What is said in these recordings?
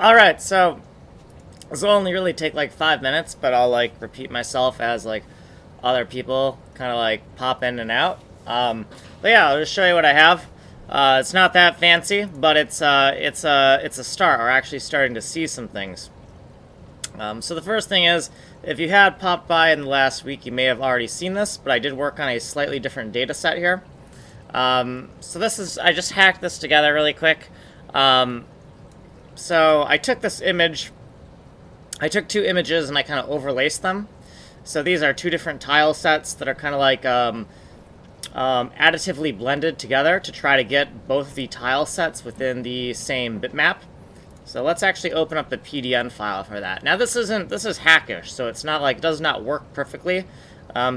Alright, so this will only really take like 5 minutes, but I'll like repeat myself as like other people kind of like pop in and out. But yeah, I'll just show you what I have. It's not that fancy, but it's a start. We're actually starting to see some things. So the first thing is, if you had popped by in the last week, you may have already seen this, but I did work on a slightly different data set here. So this is, I just hacked this together really quick. So I took this image, I took two images and I kind of overlaced them. So these are two different tile sets that are kind of like additively blended together to try to get both the tile sets within the same bitmap. So let's actually open up the PDN file for that. Now this is hackish, so it's not like, it does not work perfectly,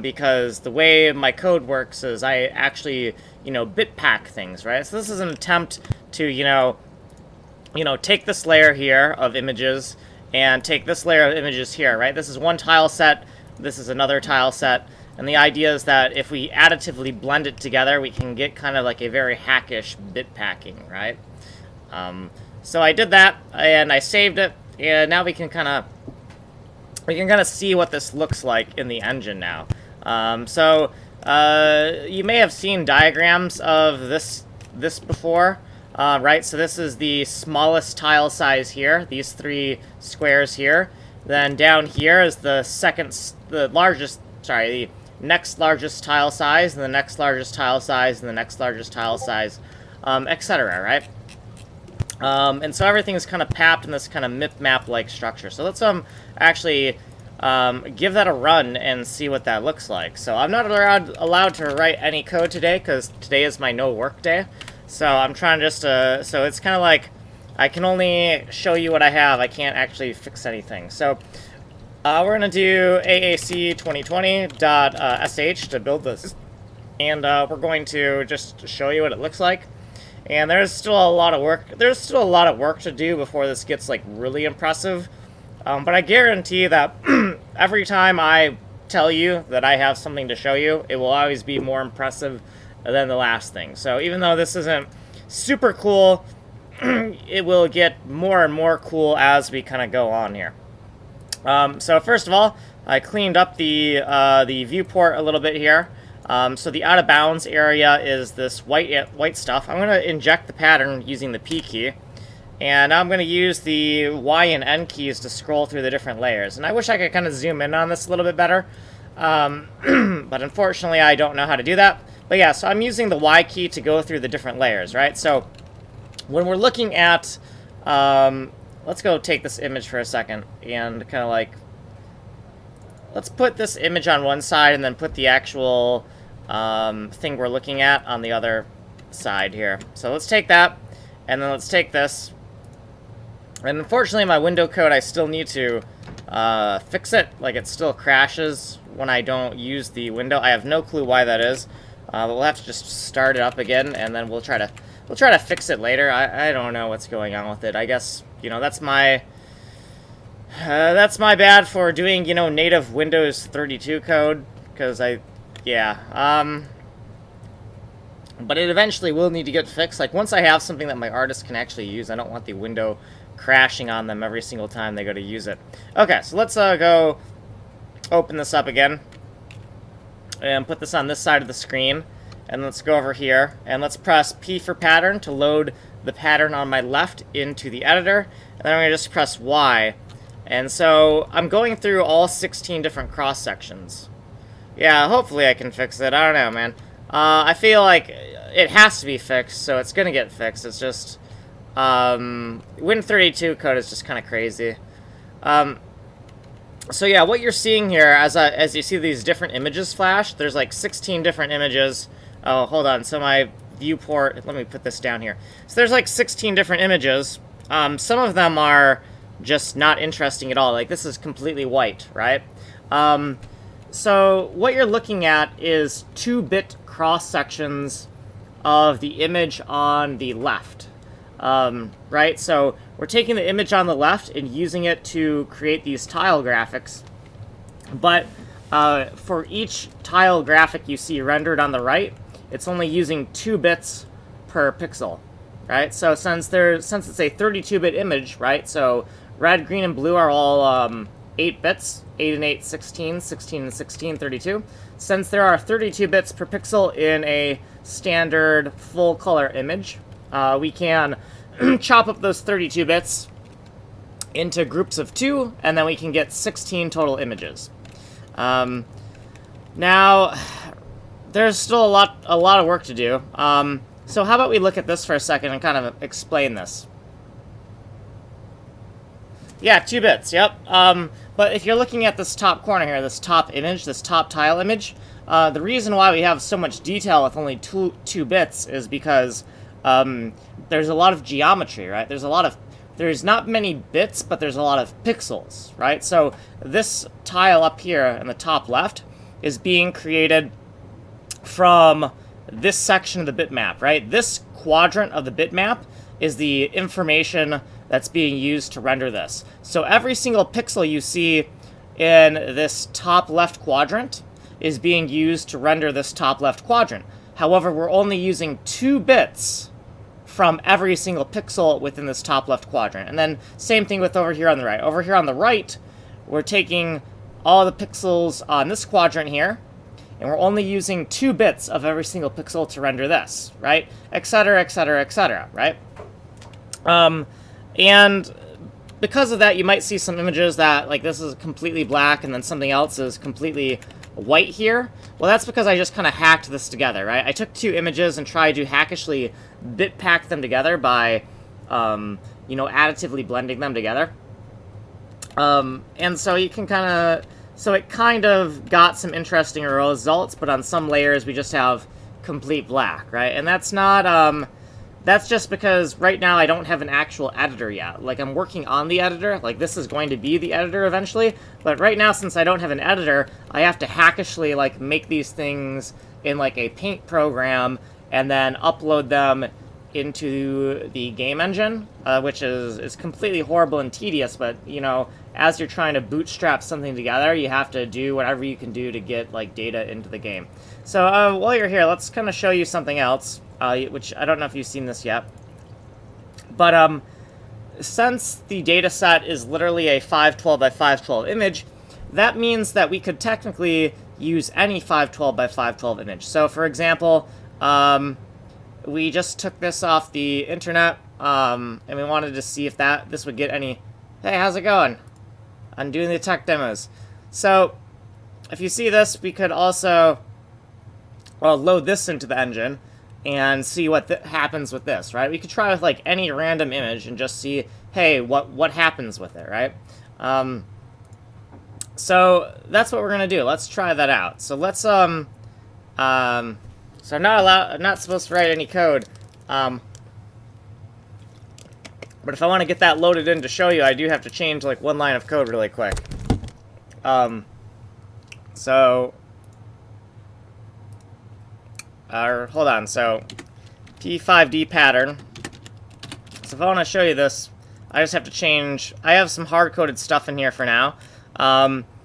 because the way my code works is I actually, bitpack things, right? So this is an attempt to, take this layer here of images and take this layer of images here, right? This is one tile set, this is another tile set, and the idea is that if we additively blend it together, we can get kind of like a very hackish bitpacking, right? So I did that, and I saved it, and now we can kind of see what this looks like in the engine now. You may have seen diagrams of this before, right? So this is the smallest tile size here, these three squares here. Then down here is the next largest tile size, and the next largest tile size, and the next largest tile size, etc., right? And so everything is kind of papped in this kind of map-like structure. So let's actually give that a run and see what that looks like. So I'm not allowed to write any code today because today is my no work day. So I'm trying just to, so it's kind of like I can only show you what I have. I can't actually fix anything. So we're going to do AAC 2020.sh to build this. And we're going to just show you what it looks like. And there's still a lot of work. There's still a lot of work to do before this gets like really impressive. But I guarantee that every time I tell you that I have something to show you, it will always be more impressive than the last thing. So even though this isn't super cool, it will get more and more cool as we kind of go on here. So first of all, I cleaned up the viewport a little bit here. So the out of bounds area is this white stuff. I'm going to inject the pattern using the P key. And now I'm going to use the Y and N keys to scroll through the different layers. And I wish I could kind of zoom in on this a little bit better. But unfortunately, I don't know how to do that. But yeah, so I'm using the Y key to go through the different layers, right? So when we're looking at, let's go take this image for a second and kind of like, let's put this image on one side and then put the actual thing we're looking at on the other side here. So let's take that, and then let's take this. And unfortunately, my window code, I still need to fix it. Like, it still crashes when I don't use the window. I have no clue why that is. But we'll have to just start it up again, and then we'll try to fix it later. I don't know what's going on with it. I guess, that's my bad for doing, native Windows 32 code, because but it eventually will need to get fixed. Like, once I have something that my artists can actually use, I don't want the window crashing on them every single time they go to use it. Okay, so let's go open this up again and put this on this side of the screen, and let's go over here and let's press P for pattern to load the pattern on my left into the editor, and then I'm going to just press Y. And so I'm going through all 16 different cross sections. Yeah, hopefully I can fix it. I don't know, man. I feel like it has to be fixed, so it's gonna get fixed. It's just Win32 code is just kind of crazy. So yeah, what you're seeing here as you see these different images flash, there's like 16 different images. Oh, hold on. So my viewport. Let me put this down here. So there's like 16 different images. Some of them are just not interesting at all. Like, this is completely white, right? So what you're looking at is 2-bit cross sections of the image on the left, right? So we're taking the image on the left and using it to create these tile graphics, but for each tile graphic you see rendered on the right, it's only using 2 bits per pixel, right? So since it's a 32-bit image, right? So red, green, and blue are all 8 bits, 8 and 8, 16, 16 and 16, 32. Since there are 32 bits per pixel in a standard full-color image, we can chop up those 32 bits into groups of 2, and then we can get 16 total images. Now, there's still a lot of work to do. So how about we look at this for a second and kind of explain this. Yeah, 2 bits, yep. But if you're looking at this top corner here, this top image, this top tile image, the reason why we have so much detail with only two bits is because there's a lot of geometry, right? There's not many bits, but there's a lot of pixels, right? So this tile up here in the top left is being created from this section of the bitmap, right? This quadrant of the bitmap is the information that's being used to render this. So every single pixel you see in this top left quadrant is being used to render this top left quadrant. However, we're only using 2 bits from every single pixel within this top left quadrant. And then same thing with over here on the right. Over here on the right, we're taking all the pixels on this quadrant here, and we're only using 2 bits of every single pixel to render this, right? Etc., etc., etc., right? And because of that, you might see some images that, like, this is completely black and then something else is completely white here. Well, that's because I just kind of hacked this together, right? I took 2 images and tried to hackishly bit pack them together by, you know, additively blending them together. And so you can kind of... So it kind of got some interesting results, but on some layers we just have complete black, right? And that's not, that's just because right now I don't have an actual editor yet. Like, I'm working on the editor, like this is going to be the editor eventually, but right now since I don't have an editor, I have to hackishly, like, make these things in, like, a Paint program and then upload them into the game engine, which is completely horrible and tedious, but, you know, as you're trying to bootstrap something together, you have to do whatever you can do to get, like, data into the game. So, while you're here, let's kind of show you something else, which I don't know if you've seen this yet. But, since the data set is literally a 512 by 512 image, that means that we could technically use any 512 by 512 image. So, for example, we just took this off the internet, and we wanted to see if this would get any... Hey, how's it going? I'm doing the tech demos. So, if you see this, we could also load this into the engine and see what happens with this, right? We could try with, like, any random image and just see, hey, what happens with it, right? So, that's what we're going to do. Let's try that out. So, let's, so I'm not supposed to write any code, but if I want to get that loaded in to show you, I do have to change, like, 1 line of code really quick. So, hold on, so, P5D pattern. So if I want to show you this, I just have to change, I have some hard-coded stuff in here for now.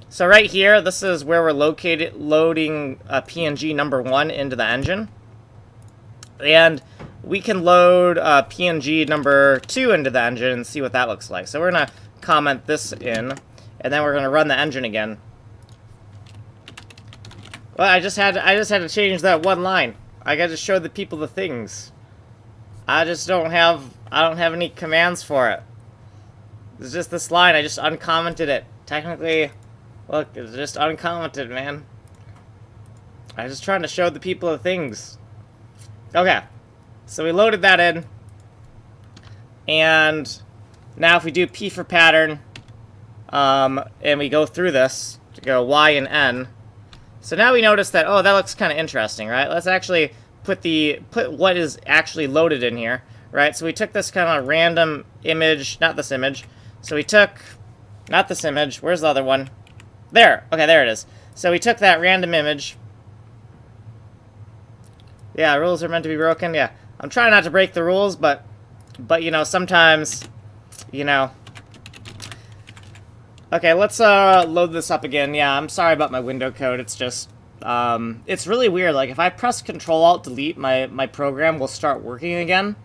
So right here, this is where we're loading PNG number 1 into the engine. And we can load PNG number 2 into the engine and see what that looks like. So we're going to comment this in, and then we're going to run the engine again. Well, I just had to change that 1 line. I got to show the people the things. I don't have any commands for it. It's just this line. I just uncommented it. Technically, look, it's just uncommented, man. I'm just trying to show the people the things. Okay, so we loaded that in, and now if we do P for pattern, and we go through this, to go Y and N, so now we notice that, oh, that looks kind of interesting, right? Let's actually put what is actually loaded in here, right? So we took this kind of random image, not this image, so we took, not this image, where's the other one? There, okay, there it is. So we took that random image. Yeah, rules are meant to be broken. Yeah, I'm trying not to break the rules, but you know, sometimes, you know. Okay, let's load this up again. Yeah, I'm sorry about my window code. It's just, it's really weird. Like, if I press Control-Alt-Delete, my program will start working again.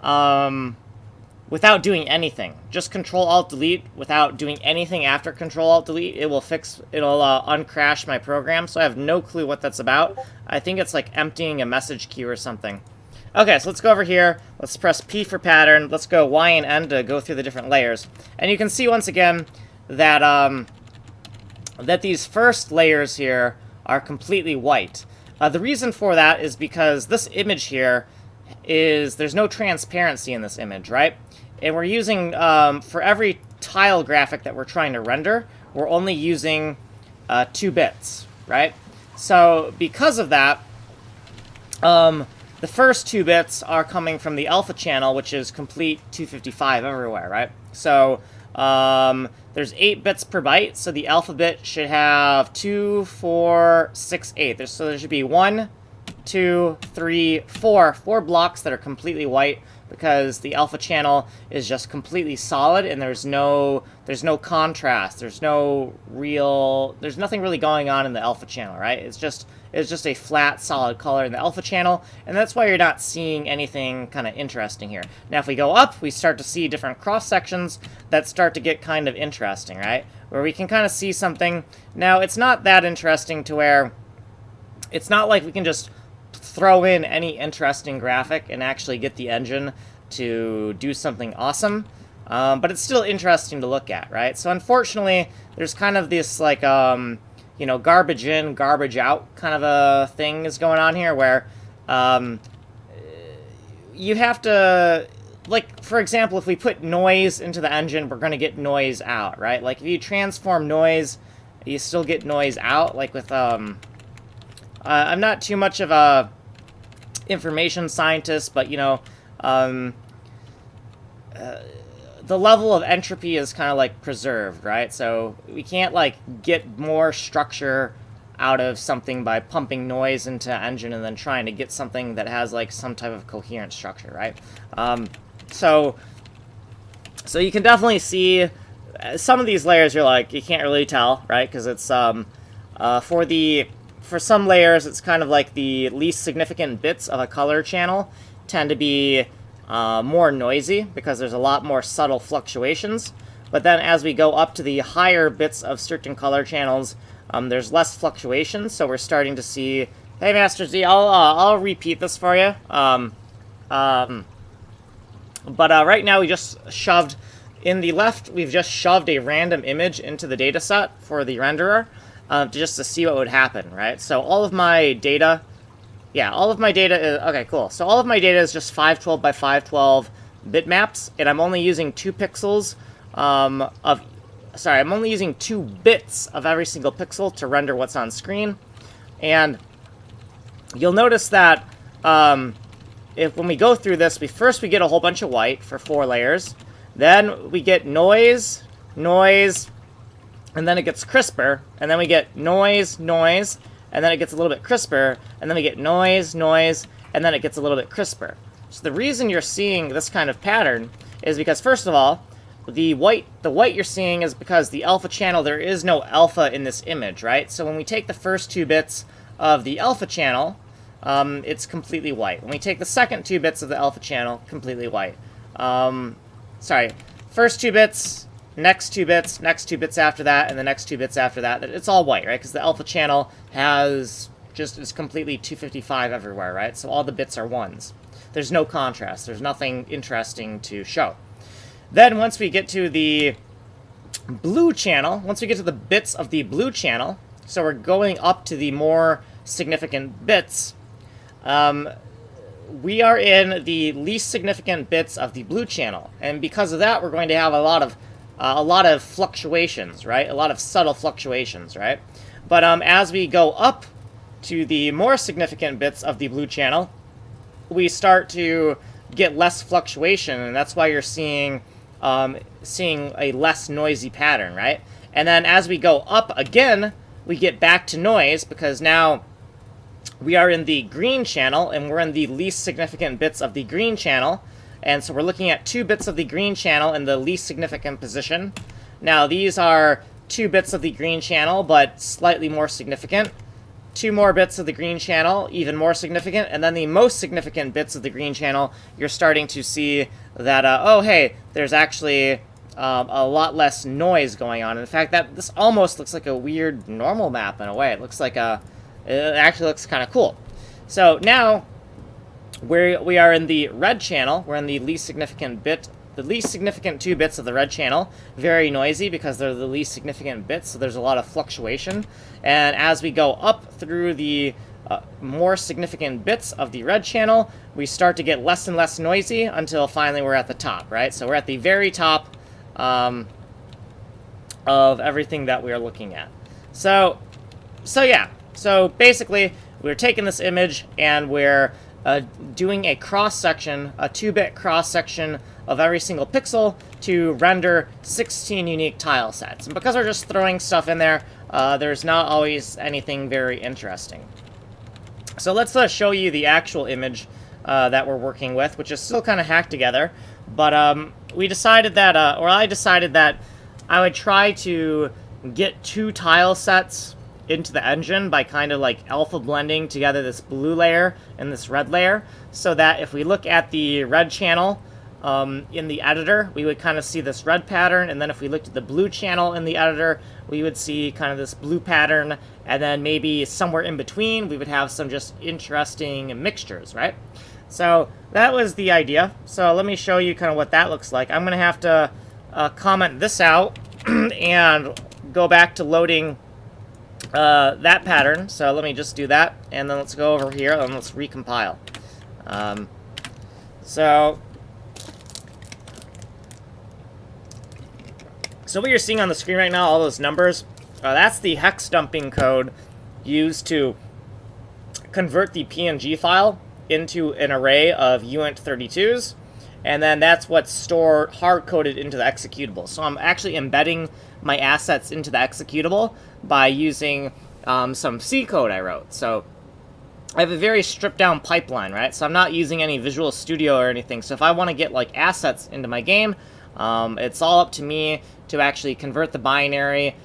without doing anything. Just Control-Alt-Delete without doing anything after Control-Alt-Delete. It'll uncrash my program, so I have no clue what that's about. I think it's like emptying a message queue or something. Okay, so let's go over here. Let's press P for pattern. Let's go Y and N to go through the different layers. And you can see once again that, that these first layers here are completely white. The reason for that is because this image here there's no transparency in this image, right? And we're using, for every tile graphic that we're trying to render, we're only using 2 bits, right? So because of that, the first 2 bits are coming from the alpha channel, which is complete 255 everywhere, right? So there's 8 bits per byte, so the alpha bit should have 2, 4, 6, 8. So there should be 1, 2, 3, 4 blocks that are completely white, because the alpha channel is just completely solid and there's no contrast. There's nothing really going on in the alpha channel, right? It's just a flat, solid color in the alpha channel, and that's why you're not seeing anything kind of interesting here. Now, if we go up, we start to see different cross sections that start to get kind of interesting, right? Where we can kind of see something. Now, it's not that interesting to where it's not like we can just throw in any interesting graphic and actually get the engine to do something awesome, but it's still interesting to look at, right? So unfortunately, there's kind of this like you know, garbage in, garbage out kind of a thing is going on here, where you have to, like, for example, if we put noise into the engine, we're going to get noise out, right? Like, if you transform noise, you still get noise out, like with I'm not too much of a information scientist, but, you know, the level of entropy is kind of like preserved, right? So we can't like get more structure out of something by pumping noise into engine and then trying to get something that has like some type of coherent structure, right? So you can definitely see some of these layers. You're like, you can't really tell, right? Because it's for some layers, it's kind of like the least significant bits of a color channel tend to be more noisy because there's a lot more subtle fluctuations. But then as we go up to the higher bits of certain color channels, there's less fluctuations. So we're starting to see, hey, Master Z, I'll repeat this for you. But right now we just shoved, in the left, we've just shoved a random image into the data set for the renderer. Just to see what would happen, right? So all of my data, all of my data is, okay, cool. So all of my data is just 512 by 512 bitmaps, and I'm only using 2 pixels I'm only using 2 bits of every single pixel to render what's on screen. And you'll notice that when we go through this, we get a whole bunch of white for 4 layers, then we get noise, and then it gets crisper, and then we get noise, and then it gets a little bit crisper, and then we get noise, and then it gets a little bit crisper. So the reason you're seeing this kind of pattern is because, first of all, the white you're seeing is because the alpha channel, there is no alpha in this image, right? So when we take the first 2 bits of the alpha channel, it's completely white. When we take the second 2 bits of the alpha channel, completely white. First 2 bits, next 2 bits, next 2 bits after that, and the next 2 bits after that. It's all white, right? Because the alpha channel is completely 255 everywhere, right? So all the bits are 1s. There's no contrast. There's nothing interesting to show. Then once we get to the blue channel, once we get to the bits of the blue channel, so we're going up to the more significant bits, we are in the least significant bits of the blue channel. And because of that, we're going to have a lot of fluctuations, right? A lot of subtle fluctuations, right? But as we go up to the more significant bits of the blue channel, we start to get less fluctuation, and that's why you're seeing a less noisy pattern, right? And then as we go up again, we get back to noise, because now we are in the green channel, and we're in the least significant bits of the green channel. And so we're looking at 2 bits of the green channel in the least significant position. Now these are 2 bits of the green channel, but slightly more significant. 2 more bits of the green channel, even more significant, and then the most significant bits of the green channel, you're starting to see that, oh, hey, there's actually a lot less noise going on. In fact, this almost looks like a weird normal map in a way. It looks like it actually looks kind of cool. So now we are in the red channel. We're in the least significant 2 bits of the red channel. Very noisy because they're the least significant bits, so there's a lot of fluctuation. And as we go up through the more significant bits of the red channel, we start to get less and less noisy until finally we're at the top, right? So we're at the very top of everything that we are looking at. So yeah. So basically, we're taking this image and we're doing a cross-section, a 2-bit cross-section of every single pixel to render 16 unique tile sets. And because we're just throwing stuff in there, there's not always anything very interesting. So let's show you the actual image that we're working with, which is still kind of hacked together. But we decided that, or I decided that I would try to get 2 tile sets into the engine by kind of like alpha blending together this blue layer and this red layer, so that if we look at the red channel in the editor, we would kind of see this red pattern, and then if we looked at the blue channel in the editor, we would see kind of this blue pattern, and then maybe somewhere in between, we would have some just interesting mixtures, right? So that was the idea. So let me show you kind of what that looks like. I'm going to have to comment this out and go back to loading that pattern. So let me just do that, and then let's go over here and let's recompile. So what you're seeing on the screen right now, all those numbers, that's the hex dumping code used to convert the PNG file into an array of uint32s, and then that's what's stored hard-coded into the executable. So I'm actually embedding my assets into the executable by using some C code I wrote. So I have a very stripped-down pipeline, right? So I'm not using any Visual Studio or anything. So if I want to get like assets into my game, it's all up to me to actually convert the binary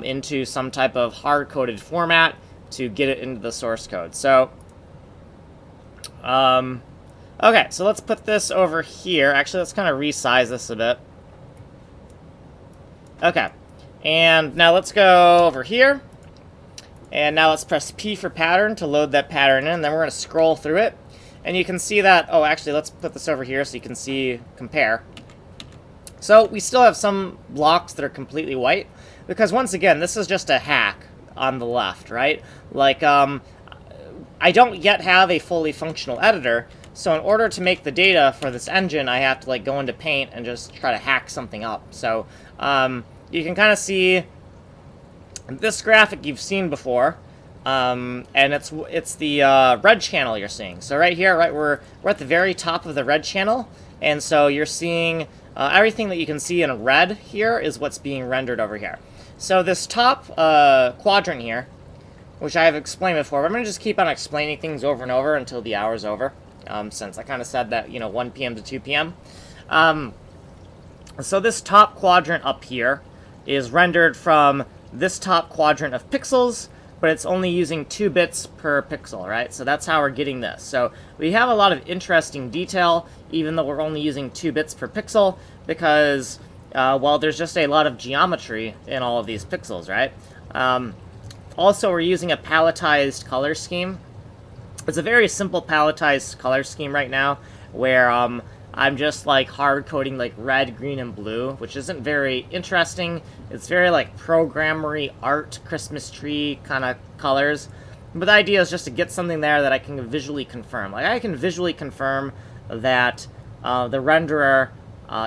into some type of hard-coded format to get it into the source code. So okay, so let's put this over here. Actually, let's kind of resize this a bit. Okay, and now let's go over here. And now let's press P for pattern to load that pattern in, and then we're going to scroll through it. And you can see that, oh, actually, let's put this over here so you can see, compare. So we still have some blocks that are completely white, because once again, this is just a hack on the left, right? Like, I don't yet have a fully functional editor, so in order to make the data for this engine, I have to like go into Paint and just try to hack something up. So you can kind of see this graphic you've seen before, and it's the red channel you're seeing. So right here, right, we're at the very top of the red channel, and so you're seeing everything that you can see in red here is what's being rendered over here. So this top quadrant here, which I have explained before, but I'm going to just keep on explaining things over and over until the hour's over, since I kind of said that, you know, 1 p.m. to 2 p.m. So this top quadrant up here is rendered from this top quadrant of pixels, but it's only using 2 bits per pixel, right? So that's how we're getting this. So we have a lot of interesting detail, even though we're only using 2 bits per pixel, because, well, there's just a lot of geometry in all of these pixels, right? Also, we're using a palletized color scheme. It's a very simple palletized color scheme right now, where I'm just like hard coding like red, green, and blue, which isn't very interesting. It's very like programmery art, Christmas tree kind of colors. But the idea is just to get something there that I can visually confirm. Like I can visually confirm that the renderer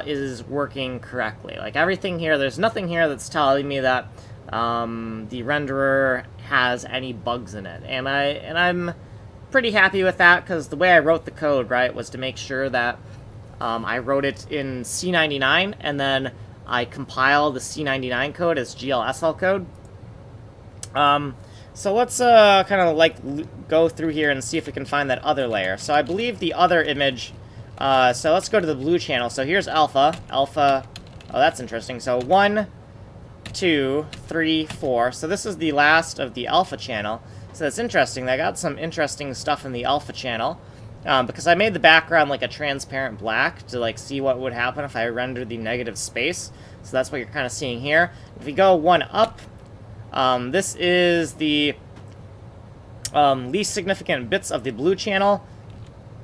is working correctly. Like everything here, there's nothing here that's telling me that the renderer has any bugs in it, and I'm pretty happy with that, because the way I wrote the code, right, was to make sure that I wrote it in C99, and then I compile the C99 code as GLSL code. So let's kind of like go through here and see if we can find that other layer. So I believe the other image, so let's go to the blue channel. So here's alpha, oh, that's interesting. So 1, 2, 3, 4. So this is the last of the alpha channel. So it's interesting. I got some interesting stuff in the alpha channel. Because I made the background like a transparent black to like see what would happen if I rendered the negative space. So that's what you're kind of seeing here. If we go one up, this is the least significant bits of the blue channel.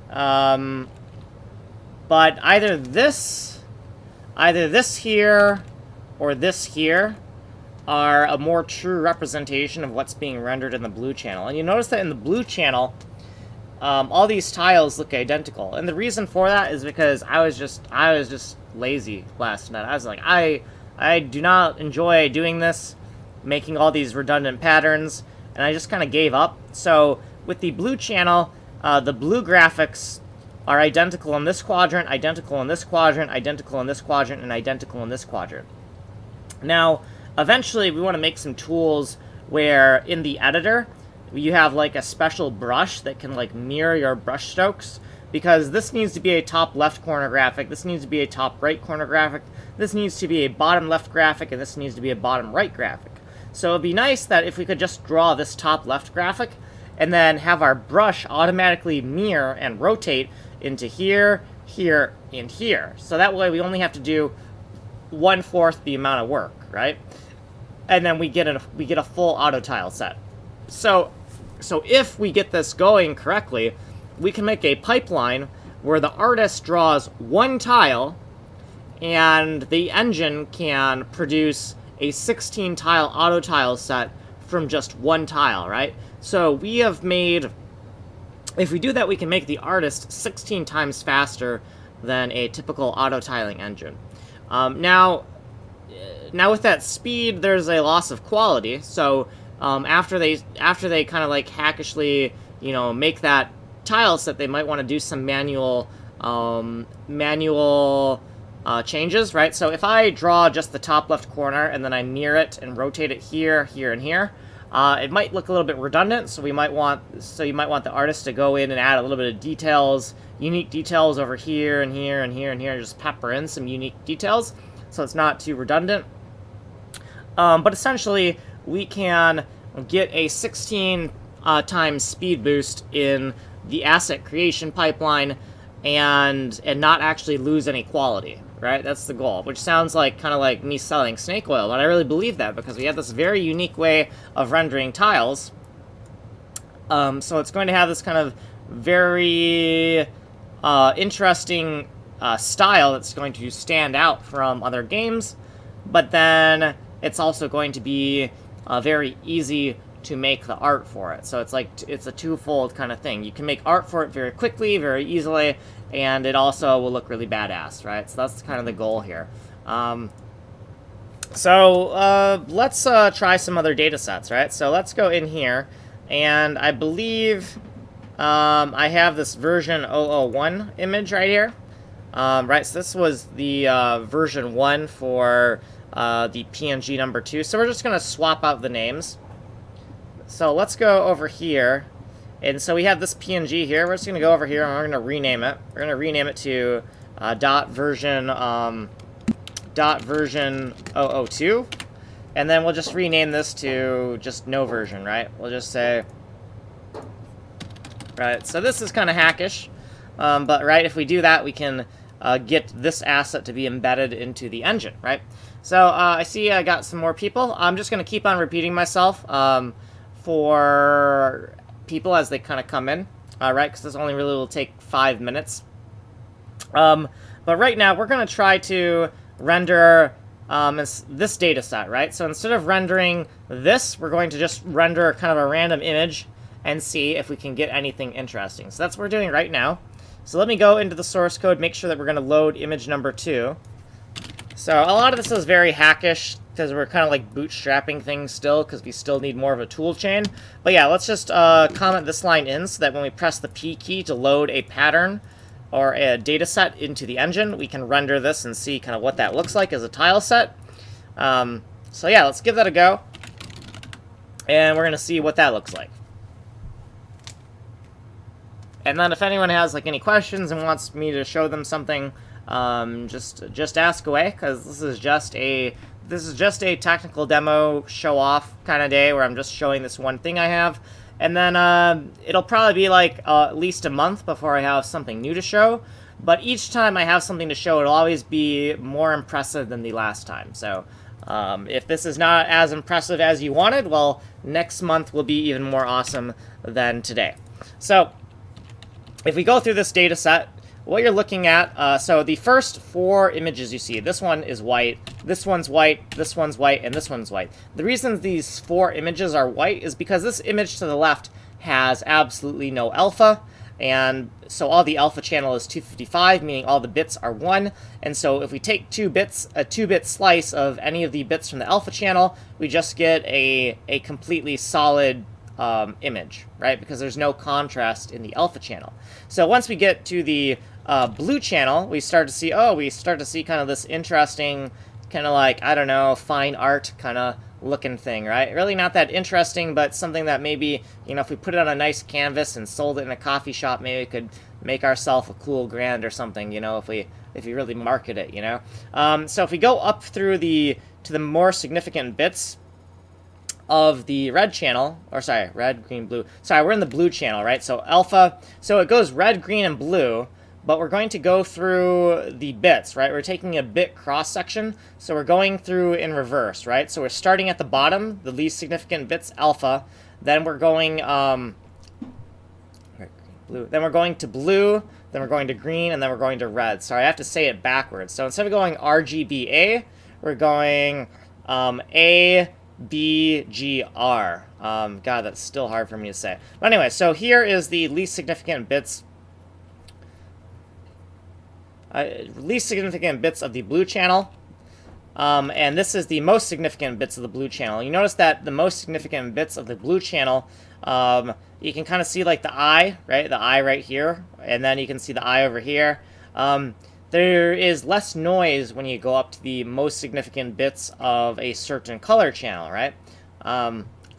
But either this here or this here are a more true representation of what's being rendered in the blue channel. And you notice that in the blue channel, all these tiles look identical, and the reason for that is because I was just lazy last night. I was like, I do not enjoy doing this, making all these redundant patterns, and I just kind of gave up. So with the blue channel, the blue graphics are identical in this quadrant, identical in this quadrant, identical in this quadrant, and identical in this quadrant. Now, eventually, we want to make some tools where in the editor, you have like a special brush that can like mirror your brush strokes, because this needs to be a top left corner graphic, this needs to be a top right corner graphic, this needs to be a bottom left graphic, and this needs to be a bottom right graphic. So it'd be nice that if we could just draw this top left graphic and then have our brush automatically mirror and rotate into here, here, and here. So that way we only have to do 1/4 the amount of work, right? And then we get a full auto tile set. So if we get this going correctly, we can make a pipeline where the artist draws one tile and the engine can produce a 16-tile auto tile set from just one tile, right? So we have made, if we do that, we can make the artist 16 times faster than a typical auto tiling engine. Now with that speed, there's a loss of quality, so after they kind of like hackishly, you know, make that tile set, they might want to do some manual changes, right? So if I draw just the top left corner and then I mirror it and rotate it here, here, and here, it might look a little bit redundant. So you might want the artist to go in and add a little bit of details, unique details over here and here and here and here, and just pepper in some unique details so it's not too redundant. But essentially, we can get a 16 times speed boost in the asset creation pipeline and not actually lose any quality, right? That's the goal, which sounds like kind of like me selling snake oil, but I really believe that because we have this very unique way of rendering tiles. So it's going to have this kind of very interesting style that's going to stand out from other games, but then it's also going to be very easy to make the art for it. So it's a twofold kind of thing. You can make art for it very quickly, very easily, and it also will look really badass, right? So that's kind of the goal here. Let's try some other data sets, right? So let's go in here, and I believe I have this version 001 image right here. Right, so this was the version 1 for the PNG number 2. So we're just going to swap out the names. So let's go over here. And so we have this PNG here. We're just going to go over here and we're going to rename it. We're going to rename it to dot version 002. And then we'll just rename this to just no version, right? We'll just say, right, so this is kind of hackish. But right, if we do that, we can get this asset to be embedded into the engine, right? So I see I got some more people. I'm just going to keep on repeating myself for people as they kind of come in, right? Because this only really will take 5 minutes. But right now, we're going to try to render this data set, right? So instead of rendering this, we're going to just render kind of a random image and see if we can get anything interesting. So that's what we're doing right now. So let me go into the source code, make sure that we're going to load image number 2. So a lot of this is very hackish because we're kind of like bootstrapping things still because we still need more of a tool chain. But yeah, let's just comment this line in so that when we press the P key to load a pattern or a data set into the engine, we can render this and see kind of what that looks like as a tile set. So yeah, let's give that a go. And we're going to see what that looks like. And then if anyone has like any questions and wants me to show them something, just ask away, because this is just a this is just a technical demo show-off kind of day where I'm just showing this one thing I have. And then it'll probably be like at least a month before I have something new to show. But each time I have something to show, it'll always be more impressive than the last time. So if this is not as impressive as you wanted, well, next month will be even more awesome than today. So if we go through this data set, what you're looking at, so the first 4 images you see, this one is white, this one's white, this one's white, and this one's white. The reason these 4 images are white is because this image to the left has absolutely no alpha, and so all the alpha channel is 255, meaning all the bits are 1, and so if we take 2 bits, a 2-bit slice of any of the bits from the alpha channel, we just get a completely solid image, right? Because there's no contrast in the alpha channel. So once we get to the blue channel, we start to see kind of this interesting, kind of like, I don't know, fine art kind of looking thing, right? Really not that interesting, but something that maybe, you know, if we put it on a nice canvas and sold it in a coffee shop, maybe we could make ourselves a cool grand or something, you know, if we really market it, you know? So if we go up through to the more significant bits of the red channel, or sorry, red, green, blue. Sorry, we're in the blue channel, right? So alpha, so it goes red, green, and blue, but we're going to go through the bits, right? We're taking a bit cross-section, so we're going through in reverse, right? So we're starting at the bottom, the least significant bits, alpha, then we're going, blue, then we're going to blue, then we're going to green, and then we're going to red. Sorry, I have to say it backwards. So instead of going RGBA, we're going A, B, G, R. God, that's still hard for me to say. But anyway, so here is the least significant bits. Least significant bits of the blue channel. And this is the most significant bits of the blue channel. You notice that the most significant bits of the blue channel, you can kind of see like the eye, right? The eye right here. And then you can see the eye over here. There is less noise when you go up to the most significant bits of a certain color channel, right?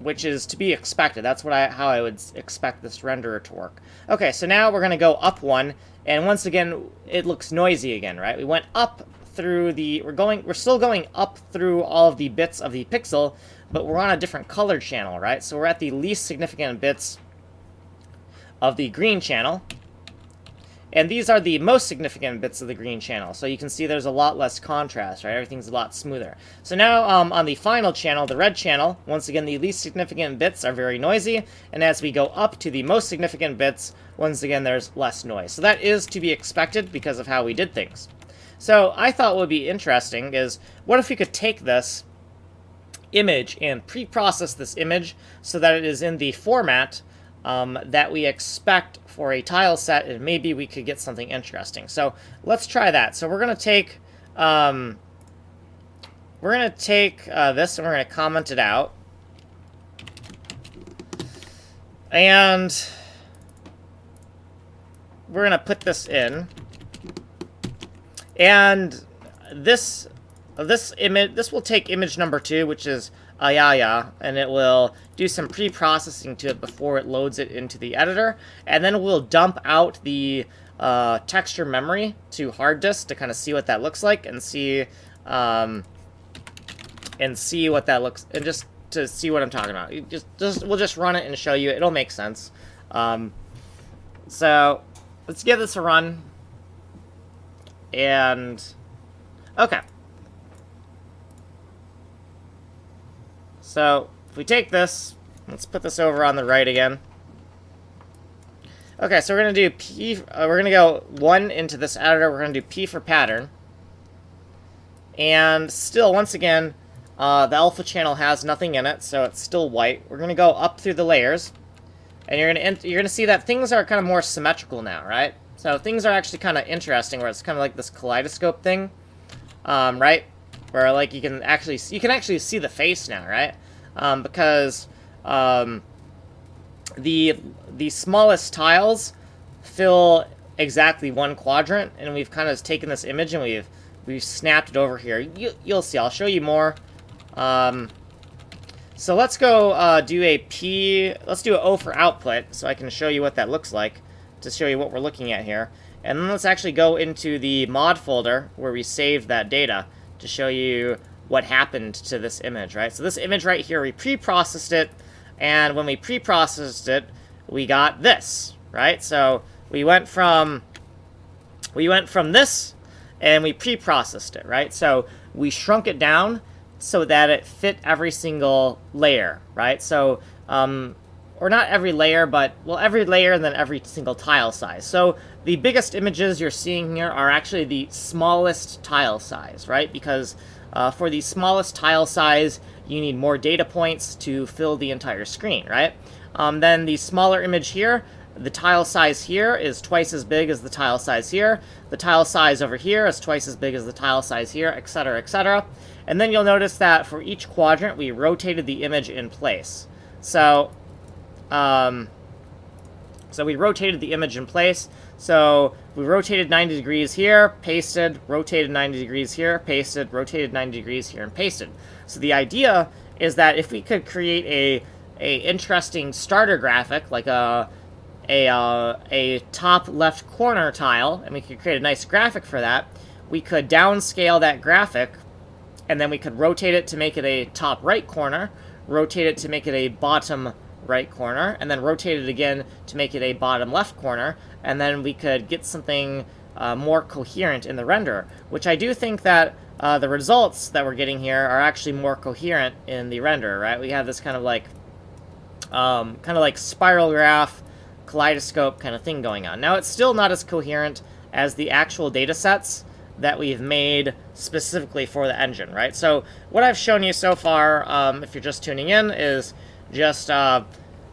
Which is to be expected. That's how I would expect this renderer to work. Okay, so now we're going to go up 1, and once again, it looks noisy again, right? We went up through we're still going up through all of the bits of the pixel, but we're on a different color channel, right? So we're at the least significant bits of the green channel. And these are the most significant bits of the green channel. So you can see there's a lot less contrast, right? Everything's a lot smoother. So now on the final channel, the red channel, once again, the least significant bits are very noisy. And as we go up to the most significant bits, once again, there's less noise. So that is to be expected because of how we did things. So I thought what would be interesting is, what if we could take this image and pre-process this image so that it is in the format that we expect for a tile set, and maybe we could get something interesting. So let's try that. So we're going to take this and we're going to comment it out, and we're going to put this in, and this will take image number 2, which is Ayaya, and it will do some pre-processing to it before it loads it into the editor, and then we'll dump out the texture memory to hard disk to kind of see what that looks like, and see what that looks, and just to see what I'm talking about. We'll just run it and show you. It'll make sense. So let's give this a run, and okay. So if we take this, let's put this over on the right again. Okay, so we're gonna do P. We're gonna go 1 into this editor. We're gonna do P for pattern, and still, once again, the alpha channel has nothing in it, so it's still white. We're gonna go up through the layers, and you're gonna see that things are kind of more symmetrical now, right? So things are actually kind of interesting, where it's kind of like this kaleidoscope thing, right? Where like you can actually see the face now, right? Because the smallest tiles fill exactly 1 quadrant, and we've kind of taken this image and we've snapped it over here. You'll see. I'll show you more. So let's go do a P. Let's do an O for output, so I can show you what that looks like, to show you what we're looking at here. And then let's actually go into the mod folder where we saved that data to show you what happened to this image, right? So this image right here, we pre-processed it, and when we pre-processed it, we got this, right? So we went from this, and we pre-processed it, right? So we shrunk it down so that it fit every single layer, right? So, or not every layer, but, well, every layer and then every single tile size. So the biggest images you're seeing here are actually the smallest tile size, right? Because for the smallest tile size, you need more data points to fill the entire screen, right? Then the smaller image here, the tile size here is twice as big as the tile size here. The tile size over here is twice as big as the tile size here, etc., etc. And then you'll notice that for each quadrant, we rotated the image in place. So, we rotated the image in place. So we rotated 90 degrees here, pasted, rotated 90 degrees here, pasted, rotated 90 degrees here, and pasted. So the idea is that if we could create a interesting starter graphic, like a top left corner tile, and we could create a nice graphic for that, we could downscale that graphic, and then we could rotate it to make it a top right corner, rotate it to make it a bottom right corner, and then rotate it again to make it a bottom left corner, and then we could get something more coherent in the render, which I do think that the results that we're getting here are actually more coherent in the render, right? We have this kind of like spiral graph, kaleidoscope kind of thing going on. Now, it's still not as coherent as the actual data sets that we've made specifically for the engine, right? So what I've shown you so far, if you're just tuning in, is just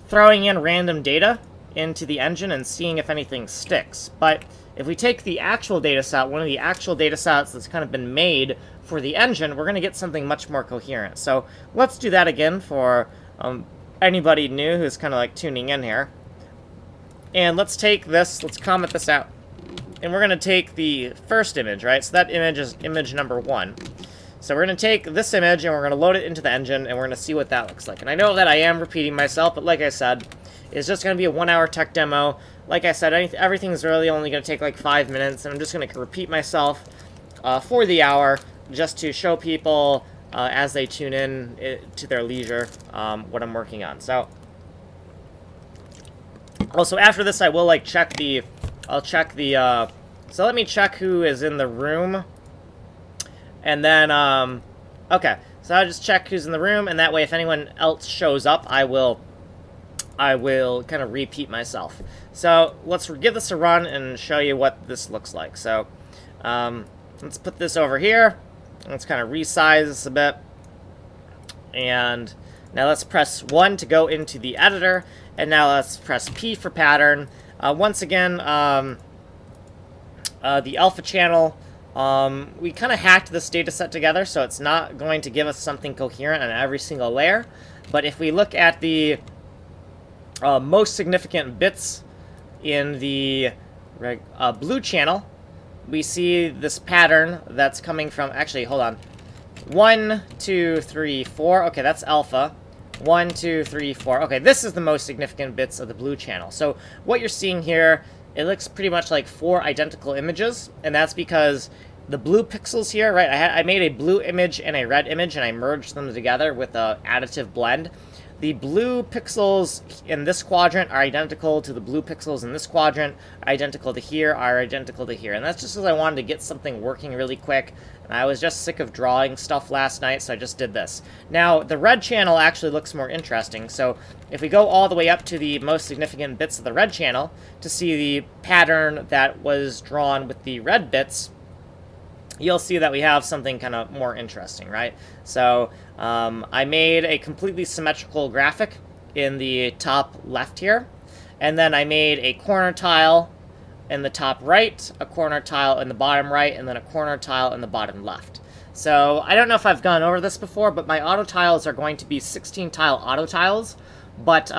throwing in random data into the engine and seeing if anything sticks. But if we take the actual data set, one of the actual data sets that's kind of been made for the engine, we're going to get something much more coherent. So let's do that again for anybody new who's kind of like tuning in here. And let's take this, let's comment this out. And we're going to take the first image, right? So that image is image number 1. So we're going to take this image and we're going to load it into the engine and we're going to see what that looks like. And I know that I am repeating myself, but like I said, it's just going to be a 1-hour tech demo. Like I said, everything's really only going to take like 5 minutes, and I'm just going to repeat myself for the hour just to show people as they tune in to their leisure what I'm working on. So also after this, I will like check the, so let me check who is in the room. And then, okay, so I'll just check who's in the room, and that way if anyone else shows up, I will kind of repeat myself. So let's give this a run and show you what this looks like. So let's put this over here. Let's kind of resize this a bit. And now let's press 1 to go into the editor. And now let's press P for pattern. Once again, the alpha channel, we kind of hacked this data set together, so it's not going to give us something coherent on every single layer. But if we look at the most significant bits in the blue channel, we see this pattern that's coming from, actually, hold on, 1, 2, 3, 4, okay, that's alpha, 1, 2, 3, 4, okay, this is the most significant bits of the blue channel. So what you're seeing here, it looks pretty much like 4 identical images, and that's because the blue pixels here, right, I made a blue image and a red image, and I merged them together with an additive blend. The blue pixels in this quadrant are identical to the blue pixels in this quadrant, identical to here, are identical to here. And that's just because I wanted to get something working really quick. And I was just sick of drawing stuff last night, so I just did this. Now, the red channel actually looks more interesting. So if we go all the way up to the most significant bits of the red channel to see the pattern that was drawn with the red bits, you'll see that we have something kind of more interesting, right? So I made a completely symmetrical graphic in the top left here, and then I made a corner tile in the top right, a corner tile in the bottom right, and then a corner tile in the bottom left. So I don't know if I've gone over this before, but my auto tiles are going to be 16 tile auto tiles, but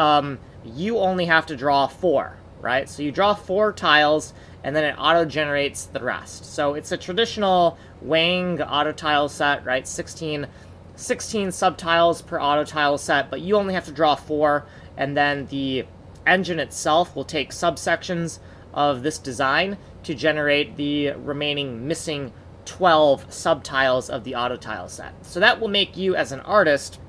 you only have to draw 4, right? So you draw 4 tiles, and then it auto-generates the rest. So it's a traditional Wang auto tile set, right? 16 subtiles per auto tile set, but you only have to draw 4, and then the engine itself will take subsections of this design to generate the remaining missing 12 subtiles of the auto tile set. So that will make you, as an artist,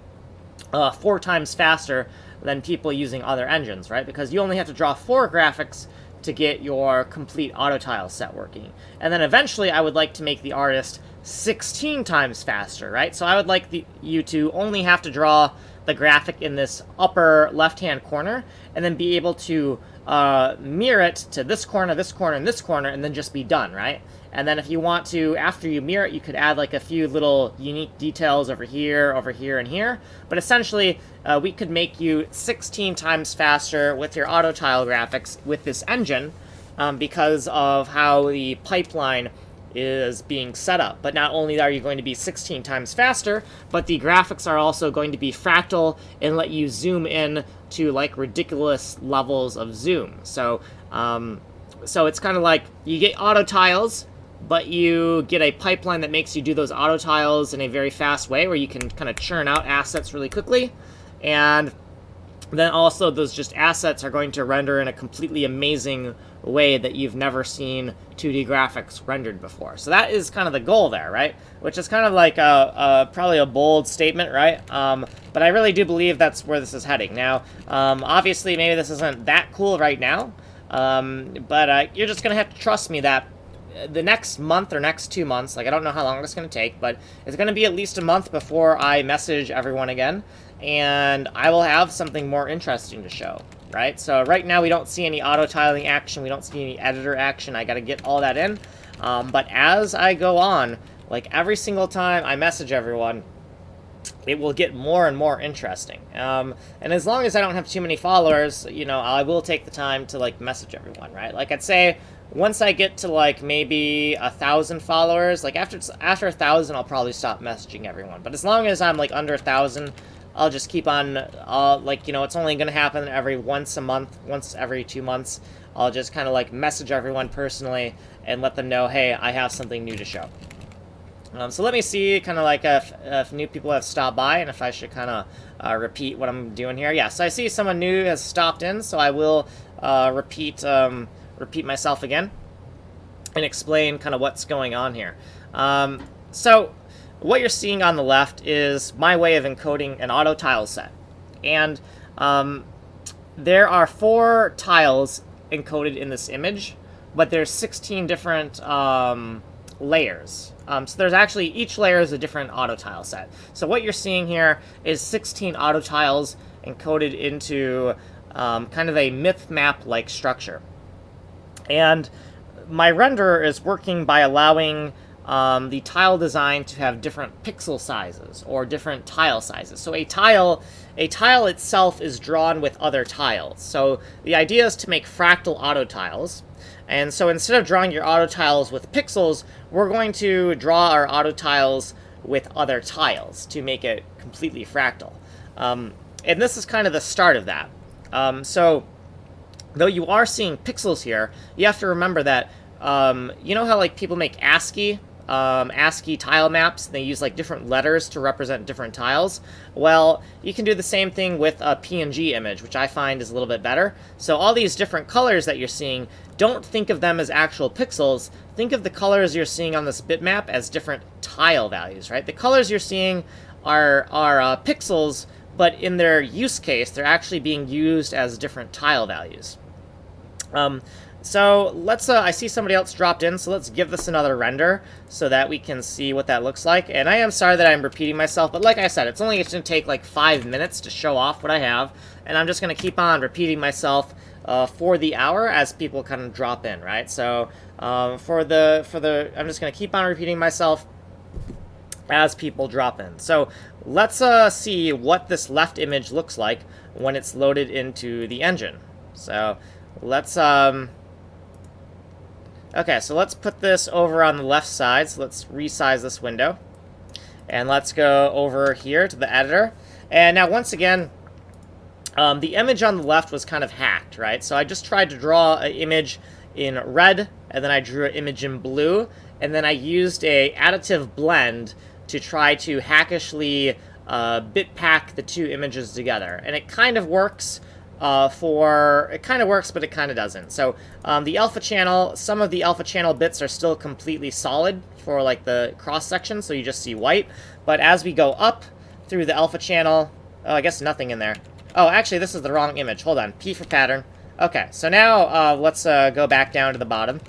4 times faster than people using other engines, right? Because you only have to draw 4 graphics to get your complete auto tile set working. And then eventually I would like to make the artist 16 times faster, right? So I would like you to only have to draw the graphic in this upper left-hand corner, and then be able to mirror it to this corner, and this corner, and then just be done, right? And then if you want to, after you mirror it, you could add like a few little unique details over here, and here. But essentially, we could make you 16 times faster with your auto tile graphics with this engine, because of how the pipeline is being set up. But not only are you going to be 16 times faster, but the graphics are also going to be fractal and let you zoom in to like ridiculous levels of zoom. So so it's kind of like you get auto tiles, but you get a pipeline that makes you do those auto tiles in a very fast way, where you can kind of churn out assets really quickly. And then also those just assets are going to render in a completely amazing way that you've never seen 2D graphics rendered before. So that is kind of the goal there, right? Which is kind of like probably a bold statement, right? But I really do believe that's where this is heading. Now, obviously, maybe this isn't that cool right now, but you're just going to have to trust me that the next month or next 2 months, like I don't know how long it's going to take, but it's going to be at least a month before I message everyone again, and I will have something more interesting to show, right? So right now we don't see any auto tiling action, we don't see any editor action. I got to get all that in, but as I go on, like every single time I message everyone, it will get more and more interesting. And as long as I don't have too many followers, you know, I will take the time to like message everyone, right? Like I'd say once I get to like maybe 1,000 followers, like after 1,000, I'll probably stop messaging everyone. But as long as I'm like under 1,000, I'll just keep on, like, you know, it's only going to happen once a month, once every 2 months. I'll just kind of like message everyone personally and let them know, hey, I have something new to show. So let me see kind of like if new people have stopped by and if I should kind of repeat what I'm doing here. Yeah, so I see someone new has stopped in, so I will repeat myself again and explain kind of what's going on here. So what you're seeing on the left is my way of encoding an auto tile set. And there are 4 tiles encoded in this image, but there's 16 different layers. So there's actually, each layer is a different auto tile set. So what you're seeing here is 16 auto tiles encoded into kind of a myth map-like structure. And my renderer is working by allowing the tile design to have different pixel sizes or different tile sizes. So a tile itself is drawn with other tiles. So the idea is to make fractal auto tiles. And so instead of drawing your auto tiles with pixels, we're going to draw our auto tiles with other tiles to make it completely fractal. And this is kind of the start of that. So though you are seeing pixels here, you have to remember that, you know how like people make ASCII tile maps, and they use like different letters to represent different tiles? Well, you can do the same thing with a PNG image, which I find is a little bit better. So all these different colors that you're seeing, don't think of them as actual pixels. Think of the colors you're seeing on this bitmap as different tile values, right? The colors you're seeing are pixels, but in their use case, they're actually being used as different tile values. So let's, I see somebody else dropped in, so let's give this another render so that we can see what that looks like. And I am sorry that I'm repeating myself, but like I said, it's only going to take like 5 minutes to show off what I have, and I'm just going to keep on repeating myself for the hour as people kind of drop in, right? So I'm just going to keep on repeating myself as people drop in. So let's see what this left image looks like when it's loaded into the engine. So let's okay, so let's put this over on the left side. So let's resize this window. And let's go over here to the editor. And now once again, the image on the left was kind of hacked, right? So I just tried to draw an image in red, and then I drew an image in blue, and then I used a additive blend to try to hackishly bitpack the 2 images together. And it kind of works, it kind of works, but it kind of doesn't. So the alpha channel, some of the alpha channel bits are still completely solid for like the cross section, so you just see white. But as we go up through the alpha channel, oh, I guess nothing in there. Oh, actually, this is the wrong image. Hold on, P for pattern. Okay, so now let's go back down to the bottom.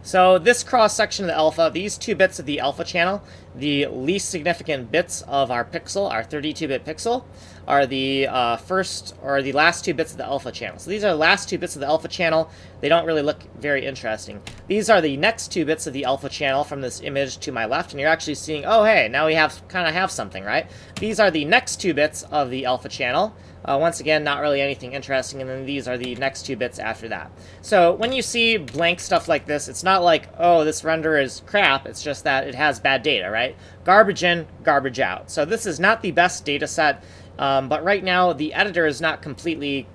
So this cross-section of the alpha, these 2 bits of the alpha channel, the least significant bits of our pixel, our 32-bit pixel, are the first or the last 2 bits of the alpha channel. So these are the last 2 bits of the alpha channel. They don't really look very interesting. These are the next 2 bits of the alpha channel from this image to my left, and you're actually seeing, oh hey, now we kind of have something, right? These are the next 2 bits of the alpha channel. Once again, not really anything interesting, and then these are the next 2 bits after that. So when you see blank stuff like this, it's not like, oh, this render is crap, it's just that it has bad data, right? Garbage in, garbage out. So this is not the best data set, but right now the editor is not completely